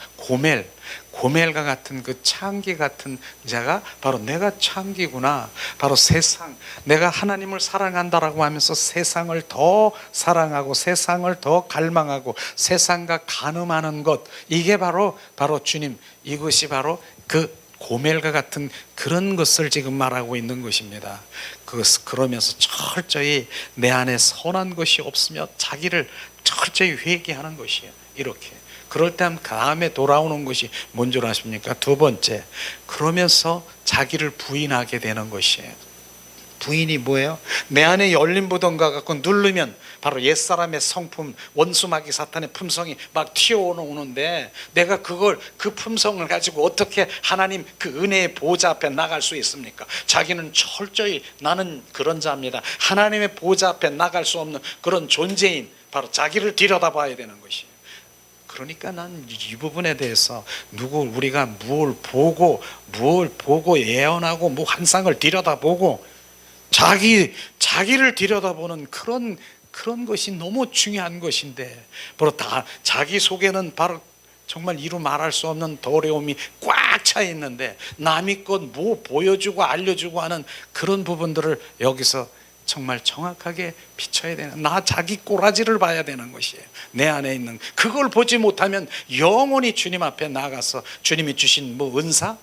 고멜과 같은 그 창기 같은 자가 바로 내가 창기구나. 바로 세상, 내가 하나님을 사랑한다라고 하면서 세상을 더 사랑하고 세상을 더 갈망하고 세상과 간음하는 것, 이게 바로 주님, 이것이 바로 그 고멜과 같은 그런 것을 지금 말하고 있는 것입니다. 그러면서 철저히 내 안에 선한 것이 없으며 자기를 철저히 회개하는 것이에요. 이렇게 그럴 때 다음에 돌아오는 것이 뭔 줄 아십니까? 두 번째, 그러면서 자기를 부인하게 되는 것이에요. 부인이 뭐예요? 내 안에 열린 무덤과 갖고 누르면 바로 옛사람의 성품, 원수마귀 사탄의 품성이 막 튀어오는데, 내가 그 품성을 가지고 어떻게 하나님 그 은혜의 보좌 앞에 나갈 수 있습니까? 자기는 철저히 나는 그런 자입니다. 하나님의 보좌 앞에 나갈 수 없는 그런 존재인 바로 자기를 들여다봐야 되는 것이에요. 그러니까 난 이 부분에 대해서 우리가 뭘 보고 예언하고 뭐 환상을 들여다보고 자기를 들여다보는 그런 것이 너무 중요한 것인데, 바로 다 자기 속에는 바로 정말 이루 말할 수 없는 더러움이 꽉 차 있는데, 남의 것 뭐 보여주고 알려주고 하는 그런 부분들을 여기서 정말 정확하게 비춰야 되는, 자기 꼬라지를 봐야 되는 것이에요. 내 안에 있는 그걸 보지 못하면 영원히 주님 앞에 나가서 주님이 주신 뭐 은사,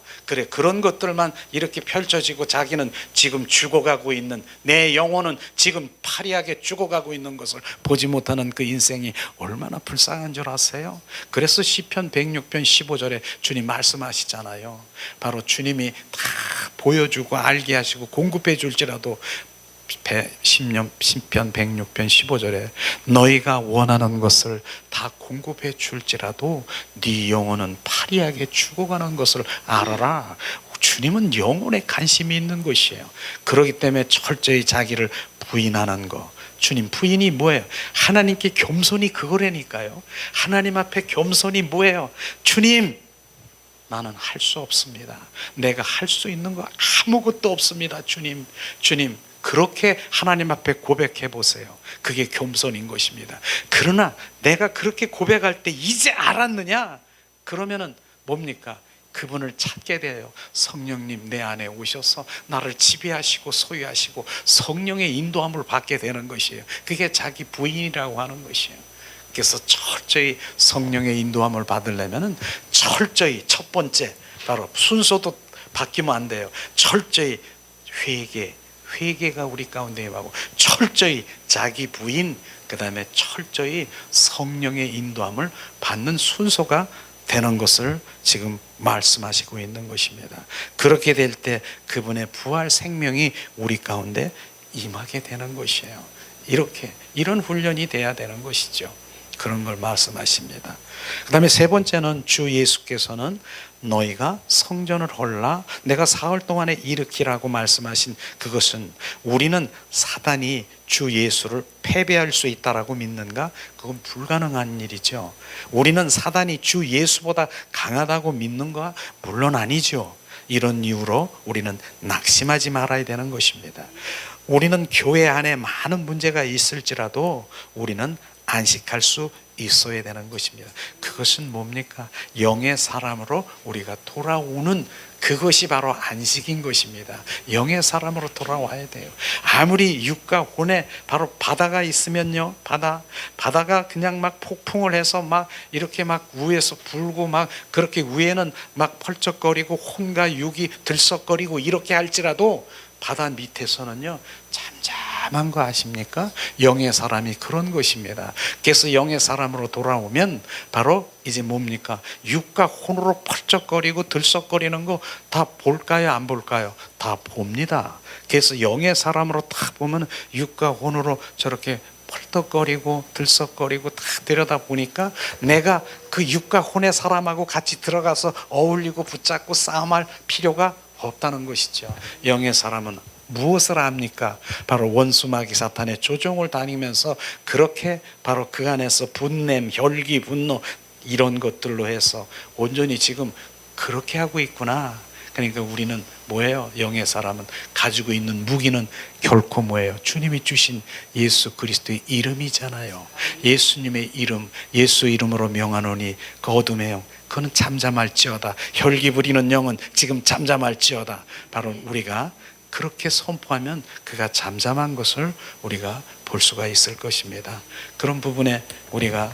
그런 것들만 이렇게 펼쳐지고 자기는 지금 죽어가고 있는, 내 영혼은 지금 파리하게 죽어가고 있는 것을 보지 못하는 그 인생이 얼마나 불쌍한 줄 아세요? 그래서 시편 106편 15절에 주님 말씀하시잖아요. 바로 주님이 다 보여주고 알게 하시고 공급해 줄지라도 시편 106편 15절에 너희가 원하는 것을 다 공급해 줄지라도 네 영혼은 파리하게 죽어가는 것을 알아라. 주님은 영혼에 관심이 있는 것이에요. 그렇기 때문에 철저히 자기를 부인하는 것. 주님 부인이 뭐예요? 하나님께 겸손이 그거라니까요. 하나님 앞에 겸손이 뭐예요? 주님, 나는 할 수 없습니다. 내가 할 수 있는 거 아무것도 없습니다. 주님, 그렇게 하나님 앞에 고백해 보세요. 그게 겸손인 것입니다. 그러나 내가 그렇게 고백할 때 이제 알았느냐? 그러면은 뭡니까? 그분을 찾게 돼요. 성령님 내 안에 오셔서 나를 지배하시고 소유하시고 성령의 인도함을 받게 되는 것이에요. 그게 자기 부인이라고 하는 것이에요. 그래서 철저히 성령의 인도함을 받으려면은 철저히 첫 번째, 바로 순서도 바뀌면 안 돼요. 철저히 회개가 우리 가운데 임하고, 철저히 자기 부인, 그 다음에 철저히 성령의 인도함을 받는 순서가 되는 것을 지금 말씀하시고 있는 것입니다. 그렇게 될 때 그분의 부활 생명이 우리 가운데 임하게 되는 것이에요. 이런 훈련이 돼야 되는 것이죠. 그런 걸 말씀하십니다. 그 다음에 세 번째는 주 예수께서는 너희가 성전을 헐라 내가 사흘 동안에 일으키라고 말씀하신 그것은, 우리는 사단이 주 예수를 패배할 수 있다라고 믿는가? 그건 불가능한 일이죠. 우리는 사단이 주 예수보다 강하다고 믿는가? 물론 아니죠. 이런 이유로 우리는 낙심하지 말아야 되는 것입니다. 우리는 교회 안에 많은 문제가 있을지라도 우리는 안식할 수 있어야 되는 것입니다. 그것은 뭡니까? 영의 사람으로 우리가 돌아오는 그것이 바로 안식인 것입니다. 영의 사람으로 돌아와야 돼요. 아무리 육과 혼에 바로 바다가 있으면요, 바다가 그냥 막 폭풍을 해서 막 이렇게 막 위에서 불고 막 그렇게 위에는 막 펄쩍거리고 혼과 육이 들썩거리고 이렇게 할지라도 바다 밑에서는요 잠잠한 거 아십니까? 영의 사람이 그런 것입니다. 그래서 영의 사람으로 돌아오면 바로 이제 뭡니까? 육과 혼으로 펄쩍거리고 들썩거리는 거 다 볼까요? 안 볼까요? 다 봅니다. 그래서 영의 사람으로 딱 보면 육과 혼으로 저렇게 펄떡거리고 들썩거리고 딱 들여다보니까 내가 그 육과 혼의 사람하고 같이 들어가서 어울리고 붙잡고 싸움할 필요가 없다는 것이죠. 영의 사람은 무엇을 합니까? 바로 원수마귀 사탄의 조종을 다니면서 그렇게 바로 그 안에서 분냄, 혈기, 분노 이런 것들로 해서 온전히 지금 그렇게 하고 있구나. 그러니까 우리는 뭐예요? 영의 사람은 가지고 있는 무기는 결코 뭐예요? 주님이 주신 예수 그리스도의 이름이잖아요. 예수님의 이름, 예수 이름으로 명하노니 그 어둠의 영, 그는 잠잠할지어다. 혈기 부리는 영은 지금 잠잠할지어다. 바로 우리가 그렇게 선포하면 그가 잠잠한 것을 우리가 볼 수가 있을 것입니다. 그런 부분에 우리가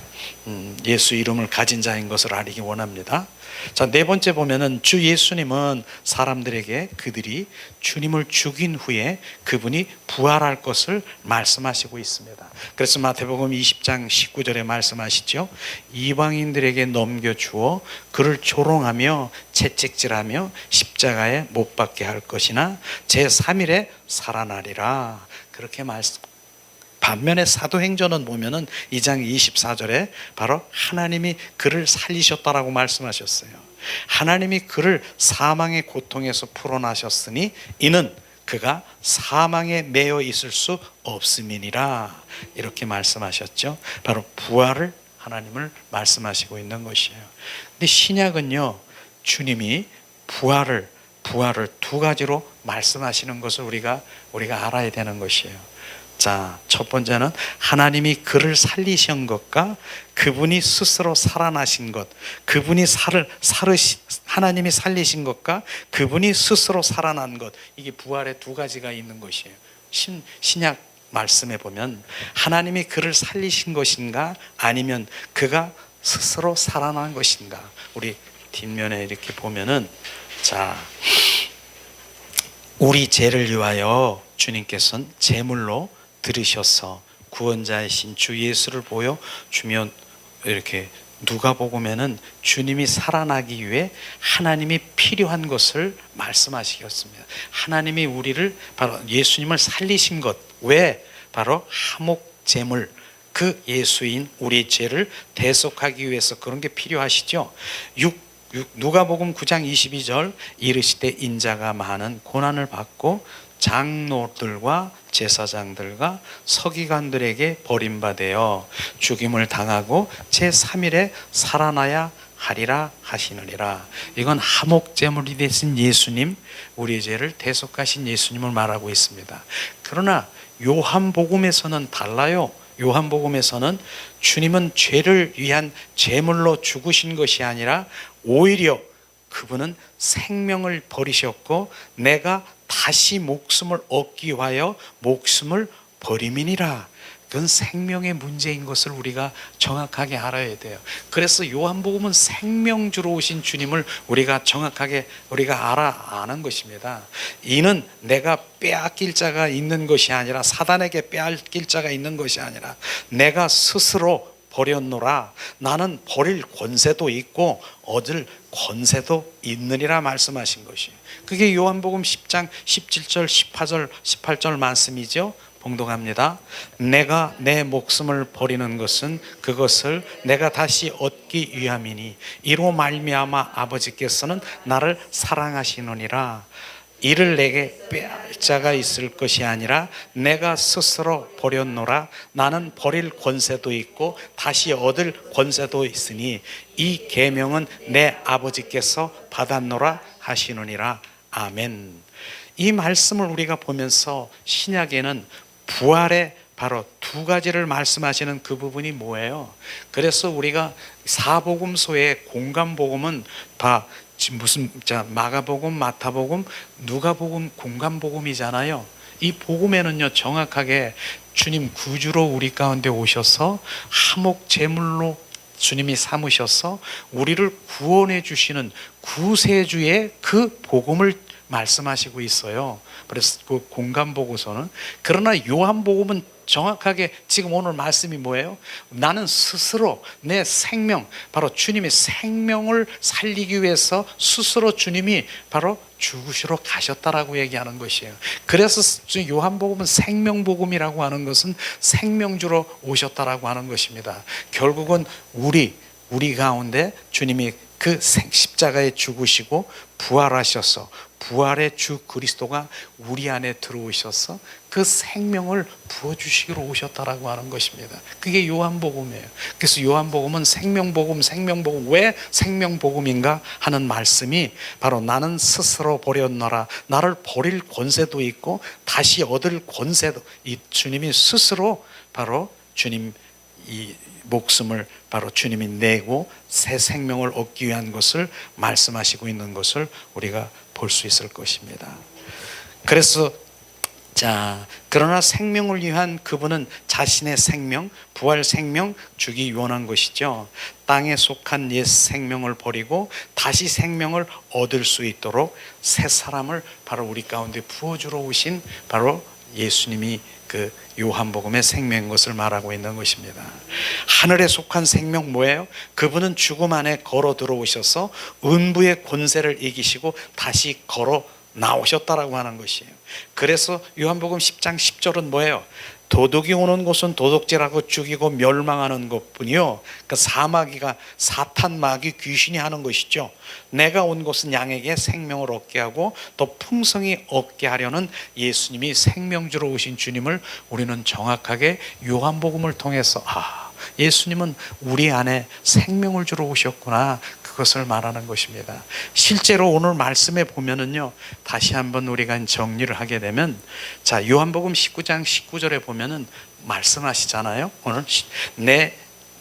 예수 이름을 가진 자인 것을 알기 원합니다. 자, 네 번째 보면은 주 예수님은 사람들에게 그들이 주님을 죽인 후에 그분이 부활할 것을 말씀하시고 있습니다. 그래서 마태복음 20장 19절에 말씀하시죠. 이방인들에게 넘겨주어 그를 조롱하며 채찍질하며 십자가에 못 박게 할 것이나 제3일에 살아나리라. 그렇게 말씀. 반면에 사도행전은 보면은 2장 24절에 바로 하나님이 그를 살리셨다라고 말씀하셨어요. 하나님이 그를 사망의 고통에서 풀어나셨으니 이는 그가 사망에 매여 있을 수 없음이니라. 이렇게 말씀하셨죠. 바로 부활을 하나님을 말씀하시고 있는 것이에요. 근데 신약은요, 주님이 부활을 두 가지로 말씀하시는 것을 우리가 알아야 되는 것이에요. 자, 첫 번째는 하나님이 그를 살리신 것과 그분이 스스로 살아나신 것, 하나님이 살리신 것과 그분이 스스로 살아난 것, 이게 부활의 두 가지가 있는 것이에요. 신약 말씀에 보면 하나님이 그를 살리신 것인가 아니면 그가 스스로 살아난 것인가. 우리 뒷면에 이렇게 보면은, 자, 우리 죄를 위하여 주님께서는 제물로 들으셔서 구원자이신 주 예수를 보여 주면, 이렇게 누가복음에는 주님이 살아나기 위해 하나님이 필요한 것을 말씀하시겠습니다. 하나님이 우리를, 바로 예수님을 살리신 것, 왜? 바로 화목 제물, 그 예수인 우리 죄를 대속하기 위해서 그런 게 필요하시죠. 누가복음 9장 22절, 이르시되 인자가 많은 고난을 받고 장로들과 제사장들과 서기관들에게 버림받아 죽임을 당하고 제3일에 살아나야 하리라 하시느니라. 이건 화목제물이 되신 예수님, 우리의 죄를 대속하신 예수님을 말하고 있습니다. 그러나 요한복음에서는 달라요. 요한복음에서는 주님은 죄를 위한 제물로 죽으신 것이 아니라 오히려 그분은 생명을 버리셨고 내가 다시 목숨을 얻기 위하여 목숨을 버림이니라. 그건 생명의 문제인 것을 우리가 정확하게 알아야 돼요. 그래서 요한복음은 생명주로 오신 주님을 우리가 정확하게 아는 것입니다. 이는 내가 빼앗길 자가 있는 것이 아니라, 사단에게 빼앗길 자가 있는 것이 아니라 내가 스스로 버렸노라. 나는 버릴 권세도 있고 얻을 권세도 있느니라 말씀하신 것이에요. 그게 요한복음 10장 17절 18절 말씀이죠. 봉독합니다. 내가 내 목숨을 버리는 것은 그것을 내가 다시 얻기 위함이니 이로 말미암아 아버지께서는 나를 사랑하시느니라. 이를 내게 빼앗을 자가 있을 것이 아니라 내가 스스로 버렸노라. 나는 버릴 권세도 있고 다시 얻을 권세도 있으니 이 계명은 내 아버지께서 받았노라 하시느니라. 아멘. 이 말씀을 우리가 보면서 신약에는 부활의 바로 두 가지를 말씀하시는 그 부분이 뭐예요? 그래서 우리가 사복음서의 공간복음은 다 마가복음, 마타복음, 누가복음, 공간복음이잖아요. 이 복음에는요, 정확하게 주님 구주로 우리 가운데 오셔서 화목 제물로 주님이 삼으셔서 우리를 구원해 주시는 구세주의 그 복음을 말씀하시고 있어요. 그래서 그 공간보고서는, 그러나 요한복음은 정확하게 지금 오늘 말씀이 뭐예요? 나는 스스로 내 생명, 바로 주님의 생명을 살리기 위해서 스스로 주님이 바로 죽으시러 가셨다라고 얘기하는 것이에요. 그래서 요한복음은 생명복음이라고 하는 것은 생명주로 오셨다라고 하는 것입니다. 결국은 우리 가운데 주님이 그 십자가에 죽으시고 부활하셔서 부활의 주 그리스도가 우리 안에 들어오셔서 그 생명을 부어주시기로 오셨다라고 하는 것입니다. 그게 요한복음이에요. 그래서 요한복음은 생명복음. 왜 생명복음인가 하는 말씀이 바로 나는 스스로 버렸노라. 나를 버릴 권세도 있고 다시 얻을 권세도, 이 주님이 스스로 바로 주님 이 목숨을 바로 주님이 내고 새 생명을 얻기 위한 것을 말씀하시고 있는 것을 우리가 볼 수 있을 것입니다. 그래서 그러나 생명을 위한 그분은 자신의 생명, 부활 생명 주기 원한 것이죠. 땅에 속한 옛 생명을 버리고 다시 생명을 얻을 수 있도록 새 사람을 바로 우리 가운데 부어주러 오신 바로 예수님이 그 요한복음의 생명인 것을 말하고 있는 것입니다. 하늘에 속한 생명 뭐예요? 그분은 죽음 안에 걸어 들어오셔서 음부의 권세를 이기시고 다시 걸어 나오셨다라고 하는 것이에요. 그래서 요한복음 10장 10절은 뭐예요? 도둑이 오는 곳은 도둑질하고 죽이고 멸망하는 것뿐이요, 그 사마귀가 사탄 마귀 귀신이 하는 것이죠. 내가 온 곳은 양에게 생명을 얻게 하고 또 풍성히 얻게 하려는 예수님이 생명주로 오신 주님을 우리는 정확하게 요한복음을 통해서 예수님은 우리 안에 생명을 주러 오셨구나, 그것을 말하는 것입니다. 실제로 오늘 말씀에 보면은요, 다시 한번 우리가 정리를 하게 되면, 요한복음 19장 19절에 보면은 말씀하시잖아요. 오늘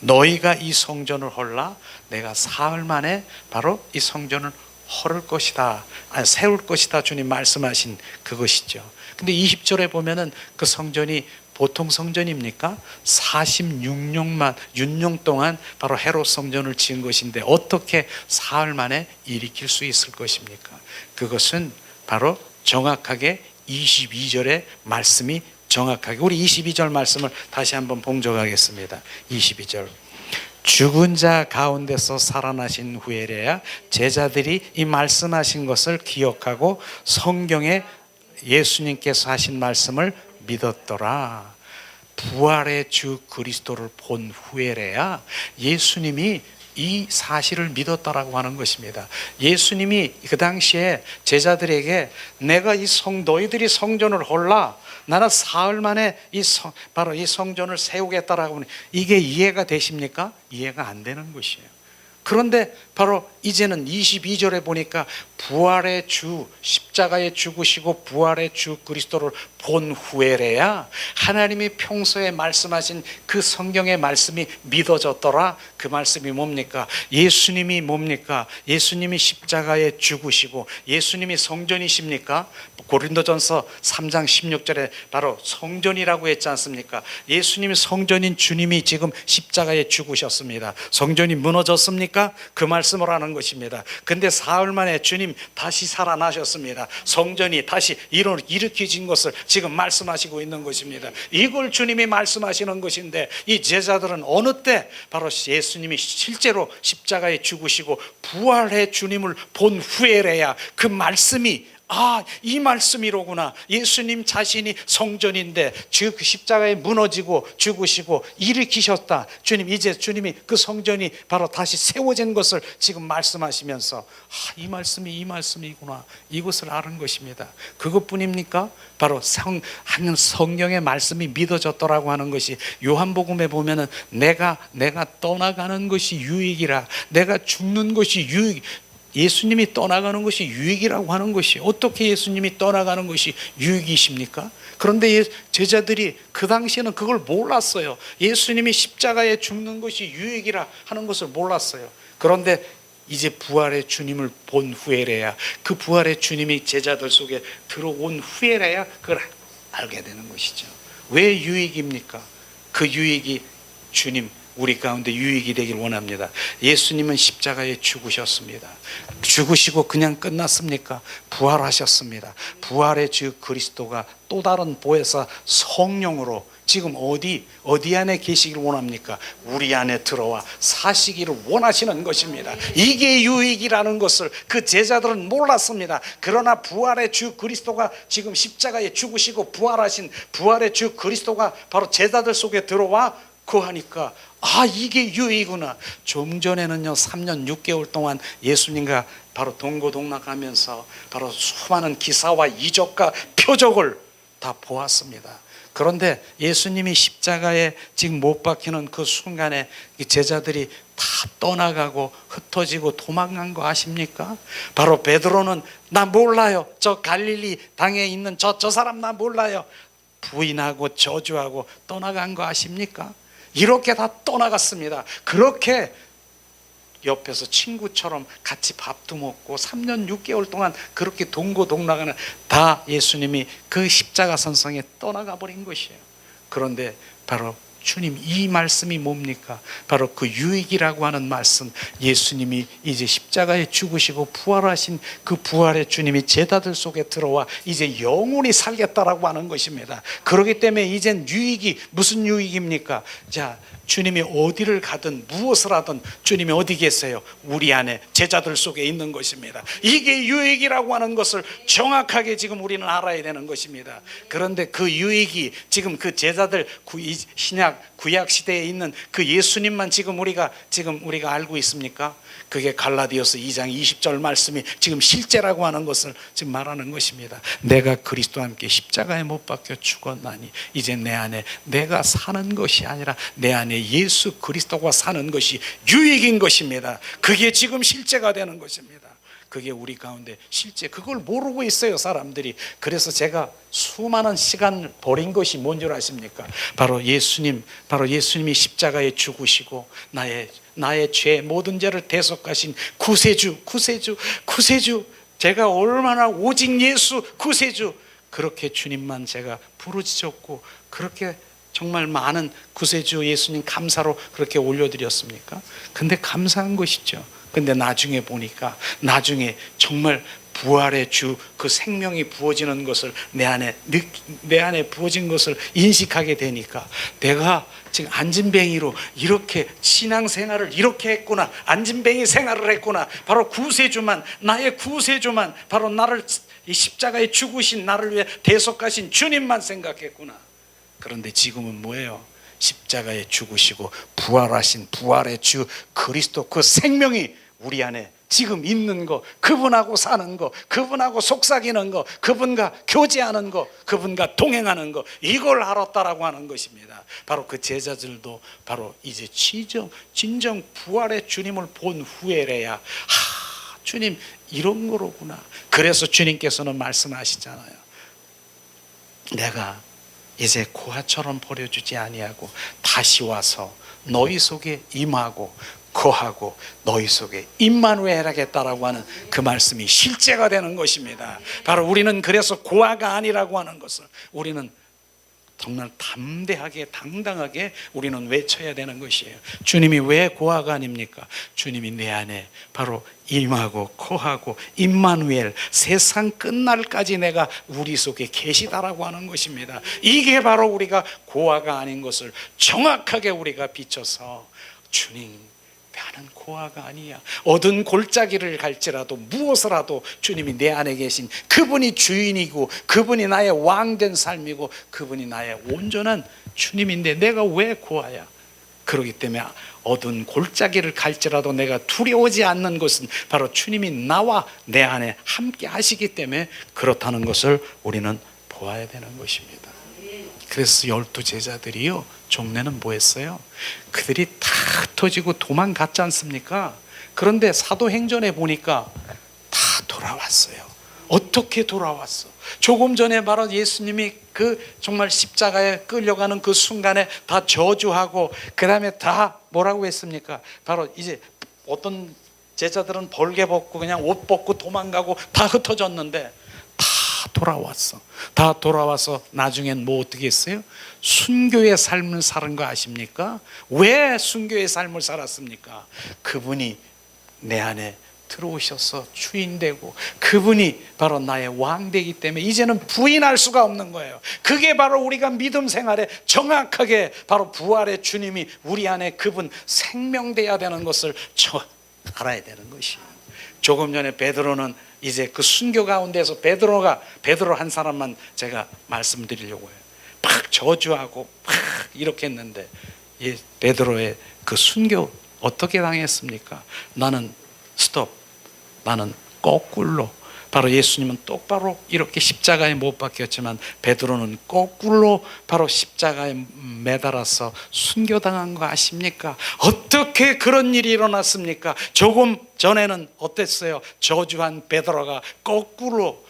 너희가 이 성전을 헐라 내가 사흘 만에 바로 이 성전을 헐을 것이다, 세울 것이다, 주님 말씀하신 그것이죠. 근데 20절에 보면은 그 성전이 보통 성전입니까? 46년 동안 바로 헤롯 성전을 지은 것인데 어떻게 사흘 만에 일으킬 수 있을 것입니까? 그것은 바로 정확하게 22절의 말씀이 정확하게, 우리 22절 말씀을 다시 한번 봉독하겠습니다. 22절. 죽은 자 가운데서 살아나신 후에래야 제자들이 이 말씀하신 것을 기억하고 성경에 예수님께서 하신 말씀을 믿었더라. 부활의 주 그리스도를 본 후에래야 예수님이 이 사실을 믿었다라고 하는 것입니다. 예수님이 그 당시에 제자들에게 내가 너희들이 성전을 헐라, 나는 사흘 만에 바로 이 성전을 세우겠다라고 하니 이게 이해가 되십니까? 이해가 안 되는 것이에요. 그런데 바로 이제는 22절에 보니까 부활의 주, 십자가에 죽으시고 부활의 주 그리스도를 본 후에래야 하나님이 평소에 말씀하신 그 성경의 말씀이 믿어졌더라. 그 말씀이 뭡니까? 예수님이 뭡니까? 예수님이 십자가에 죽으시고 예수님이 성전이십니까? 고린도전서 3장 16절에 바로 성전이라고 했지 않습니까? 예수님이 성전인 주님이 지금 십자가에 죽으셨습니다. 성전이 무너졌습니까? 그 말씀을 하는 것입니다. 근데 사흘 만에 주님 다시 살아나셨습니다. 성전이 다시 일으켜진 것을 지금 말씀하시고 있는 것입니다. 이걸 주님이 말씀하시는 것인데 이 제자들은 어느 때 바로 예수님이 실제로 십자가에 죽으시고 부활의 주님을 본 후에래야 그 말씀이 이 말씀이로구나. 예수님 자신이 성전인데 그 십자가에 무너지고 죽으시고 일으키셨다. 이제 주님이 그 성전이 바로 다시 세워진 것을 지금 말씀하시면서 이 말씀이구나, 이것을 아는 것입니다. 그것뿐입니까? 바로 성경의 말씀이 믿어졌더라고 하는 것이 요한복음에 보면은 내가 떠나가는 것이 유익이라, 내가 죽는 것이 유익, 예수님이 떠나가는 것이 유익이라고 하는 것이, 어떻게 예수님이 떠나가는 것이 유익이십니까? 그런데 제자들이 그 당시에는 그걸 몰랐어요. 예수님이 십자가에 죽는 것이 유익이라 하는 것을 몰랐어요. 그런데 이제 부활의 주님을 본 후에래야, 그 부활의 주님이 제자들 속에 들어온 후에래야 그걸 알게 되는 것이죠. 왜 유익입니까? 그 유익이 주님, 우리 가운데 유익이 되길 원합니다. 예수님은 십자가에 죽으셨습니다. 죽으시고 그냥 끝났습니까? 부활하셨습니다. 부활의 주 그리스도가 또 다른 보혜사 성령으로 지금 어디 안에 계시기를 원합니까? 우리 안에 들어와 사시기를 원하시는 것입니다. 이게 유익이라는 것을 그 제자들은 몰랐습니다. 그러나 부활의 주 그리스도가 지금 십자가에 죽으시고 부활하신 부활의 주 그리스도가 바로 제자들 속에 들어와 그거 하니까 이게 유익이구나. 좀 전에는요 3년 6개월 동안 예수님과 바로 동고동락하면서 바로 수많은 기사와 이적과 표적을 다 보았습니다. 그런데 예수님이 십자가에 지금 못 박히는 그 순간에 제자들이 다 떠나가고 흩어지고 도망간 거 아십니까? 바로 베드로는 나 몰라요. 저 갈릴리 당에 있는 저 사람 나 몰라요. 부인하고 저주하고 떠나간 거 아십니까? 이렇게 다 떠나갔습니다. 그렇게 옆에서 친구처럼 같이 밥도 먹고 3년 6개월 동안 그렇게 동고동락하는 다 예수님이 그 십자가 선상에 떠나가 버린 것이에요. 그런데 바로 주님 이 말씀이 뭡니까? 바로 그 유익이라고 하는 말씀, 예수님이 이제 십자가에 죽으시고 부활하신 그 부활의 주님이 제자들 속에 들어와 이제 영원히 살겠다라고 하는 것입니다. 그렇기 때문에 이젠 유익이 무슨 유익입니까? 자, 주님이 어디를 가든 무엇을 하든 주님이 어디 계세요? 우리 안에 제자들 속에 있는 것입니다. 이게 유익이라고 하는 것을 정확하게 지금 우리는 알아야 되는 것입니다. 그런데 그 유익이 지금 그 제자들 신약 구약 시대에 있는 그 예수님만 지금 우리가 알고 있습니까? 그게 갈라디아서 2장 20절 말씀이 지금 실제라고 하는 것을 지금 말하는 것입니다. 내가 그리스도와 함께 십자가에 못 박혀 죽었나니 이제 내 안에 내가 사는 것이 아니라 내 안에 예수 그리스도가 사는 것이 유익인 것입니다. 그게 지금 실제가 되는 것입니다. 그게 우리 가운데 실제 그걸 모르고 있어요 사람들이. 그래서 제가 수많은 시간을 버린 것이 뭔 줄 아십니까? 바로 예수님이 십자가에 죽으시고 나의 죄 모든 죄를 대속하신 구세주 제가 얼마나 오직 예수 구세주 그렇게 주님만 제가 부르짖었고 그렇게 정말 많은 구세주 예수님 감사로 그렇게 올려드렸습니까? 근데 감사한 것이죠. 근데 나중에 보니까 정말 부활의 주 그 생명이 부어지는 것을 내 안에 부어진 것을 인식하게 되니까 내가 지금 안진뱅이로 이렇게 신앙생활을 이렇게 했구나. 안진뱅이 생활을 했구나. 바로 나의 구세주만 바로 나를 이 십자가에 죽으신 나를 위해 대속하신 주님만 생각했구나. 그런데 지금은 뭐예요? 십자가에 죽으시고 부활하신 부활의 주 그리스도 그 생명이 우리 안에 지금 있는 거, 그분하고 사는 거, 그분하고 속삭이는 거, 그분과 교제하는 거, 그분과 동행하는 거, 이걸 알았다라고 하는 것입니다. 바로 그 제자들도 바로 이제 진정 부활의 주님을 본 후에래야 주님 이런 거로구나. 그래서 주님께서는 말씀하시잖아요. 내가 이제 고아처럼 버려주지 아니하고 다시 와서 너희 속에 임하고 거하고 너희 속에 임마누엘 하겠다라고 하는 그 말씀이 실제가 되는 것입니다. 바로 우리는 그래서 고아가 아니라고 하는 것을 우리는 정말 담대하게 당당하게 우리는 외쳐야 되는 것이에요. 주님이 왜 고아가 아닙니까? 주님이 내 안에 바로 임하고 거하고 임마누엘 세상 끝날까지 내가 우리 속에 계시다라고 하는 것입니다. 이게 바로 우리가 고아가 아닌 것을 정확하게 우리가 비춰서 주님 나는 고아가 아니야. 얻은 골짜기를 갈지라도 무엇을 하도 주님이 내 안에 계신 그분이 주인이고 그분이 나의 왕된 삶이고 그분이 나의 온전한 주님인데 내가 왜 고아야? 그렇기 때문에 얻은 골짜기를 갈지라도 내가 두려워하지 않는 것은 바로 주님이 나와 내 안에 함께 하시기 때문에 그렇다는 것을 우리는 보아야 되는 것입니다. 그래서 12 제자들이요 종래는 뭐 했어요? 그들이 다 흩어지고 도망갔지 않습니까? 그런데 사도행전에 보니까 다 돌아왔어요. 어떻게 돌아왔어? 조금 전에 바로 예수님이 그 정말 십자가에 끌려가는 그 순간에 다 저주하고 그 다음에 다 뭐라고 했습니까? 바로 이제 어떤 제자들은 벌개 벗고 그냥 옷 벗고 도망가고 다 흩어졌는데 다 돌아와서 나중엔 뭐 어떻게 했어요? 순교의 삶을 사는 거 아십니까? 왜 순교의 삶을 살았습니까? 그분이 내 안에 들어오셔서 주인되고 그분이 바로 나의 왕되기 때문에 이제는 부인할 수가 없는 거예요. 그게 바로 우리가 믿음 생활에 정확하게 바로 부활의 주님이 우리 안에 그분 생명돼야 되는 것을 알아야 되는 것이에요. 조금 전에 베드로는 이제 그 순교 가운데서 베드로 한 사람만 제가 말씀드리려고 해요. 막 저주하고 막 이렇게 했는데 이 베드로의 그 순교 어떻게 당했습니까? 나는 스톱, 나는 거꾸로. 바로 예수님은 똑바로 이렇게 십자가에 못 박혔지만 베드로는 거꾸로 바로 십자가에 매달아서 순교당한 거 아십니까? 어떻게 그런 일이 일어났습니까? 조금 전에는 어땠어요? 저주한 베드로가 거꾸로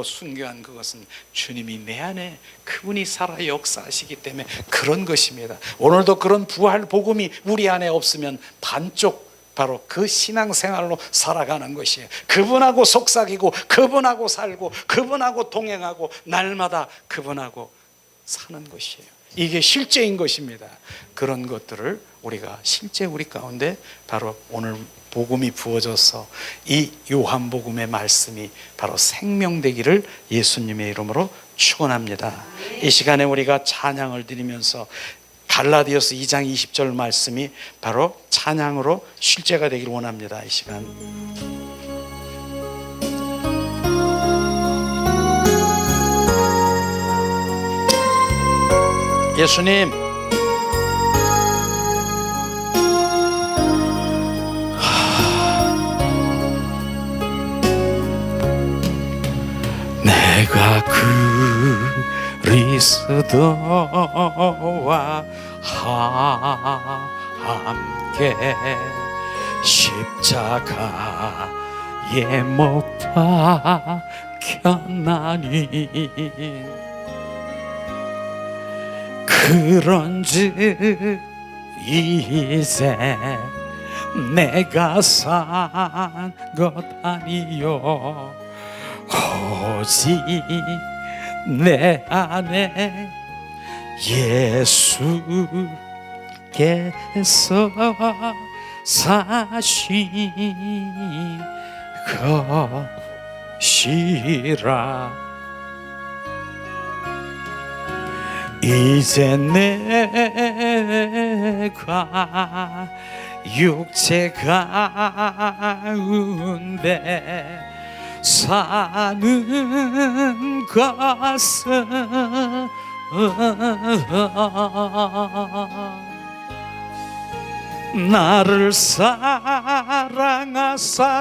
순교한 그것은 주님이 내 안에 그분이 살아 역사하시기 때문에 그런 것입니다. 오늘도 그런 부활 복음이 우리 안에 없으면 반쪽 바로 그 신앙생활로 살아가는 것이에요. 그분하고 속삭이고 그분하고 살고 그분하고 동행하고 날마다 그분하고 사는 것이에요. 이게 실제인 것입니다. 그런 것들을 우리가 실제 우리 가운데 바로 오늘 복음이 부어져서 이 요한복음의 말씀이 바로 생명되기를 예수님의 이름으로 축원합니다. 이 시간에 우리가 찬양을 드리면서 갈라디아서 2장 20절 말씀이 바로 찬양으로 실제가 되기를 원합니다. 이 시간 예수님, 내가 그리스도와 함께 십자가에 못 박혔나니 그런즉 이제 내가 산 것 아니요 오직 내 안에 예수께서 사신 것이라. 이제 내가 육체 가운데 사는 것은 나를 사랑하사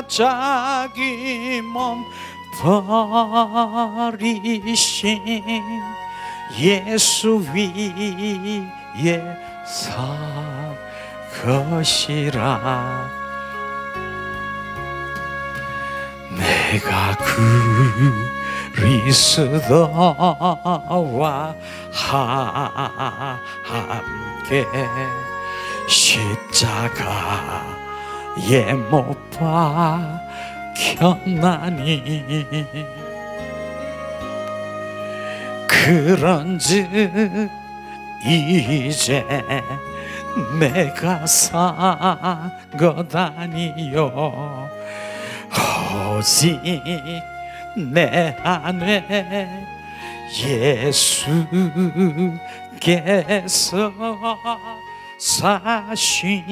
자기 몸 버리신 예수 위에 산 것이라. 내가 그리스도와 함께 십자가에 못 박혔나니 그런즉 이제 내가 산 것 아니요 오직 내 안에 예수께서 사신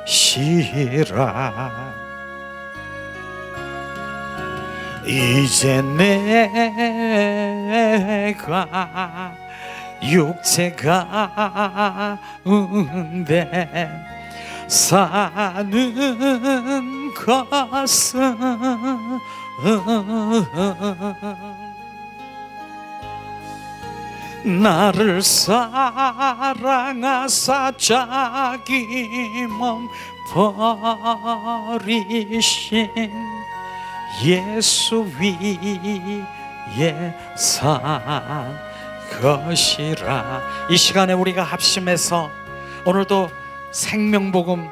것이라. 이제 내가 육체 가운데 사는 것은 나를 사랑하사 자기 몸 버리신 예수 위에 산 것이라. 이 시간에 우리가 합심해서 오늘도 생명복음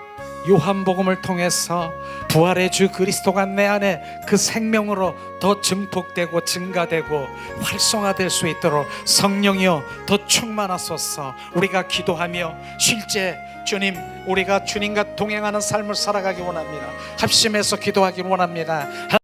요한복음을 통해서 부활의 주 그리스도가 내 안에 그 생명으로 더 증폭되고 증가되고 활성화될 수 있도록 성령이여 더 충만하소서. 우리가 기도하며 실제 주님, 우리가 주님과 동행하는 삶을 살아가기 원합니다. 합심해서 기도하기 원합니다.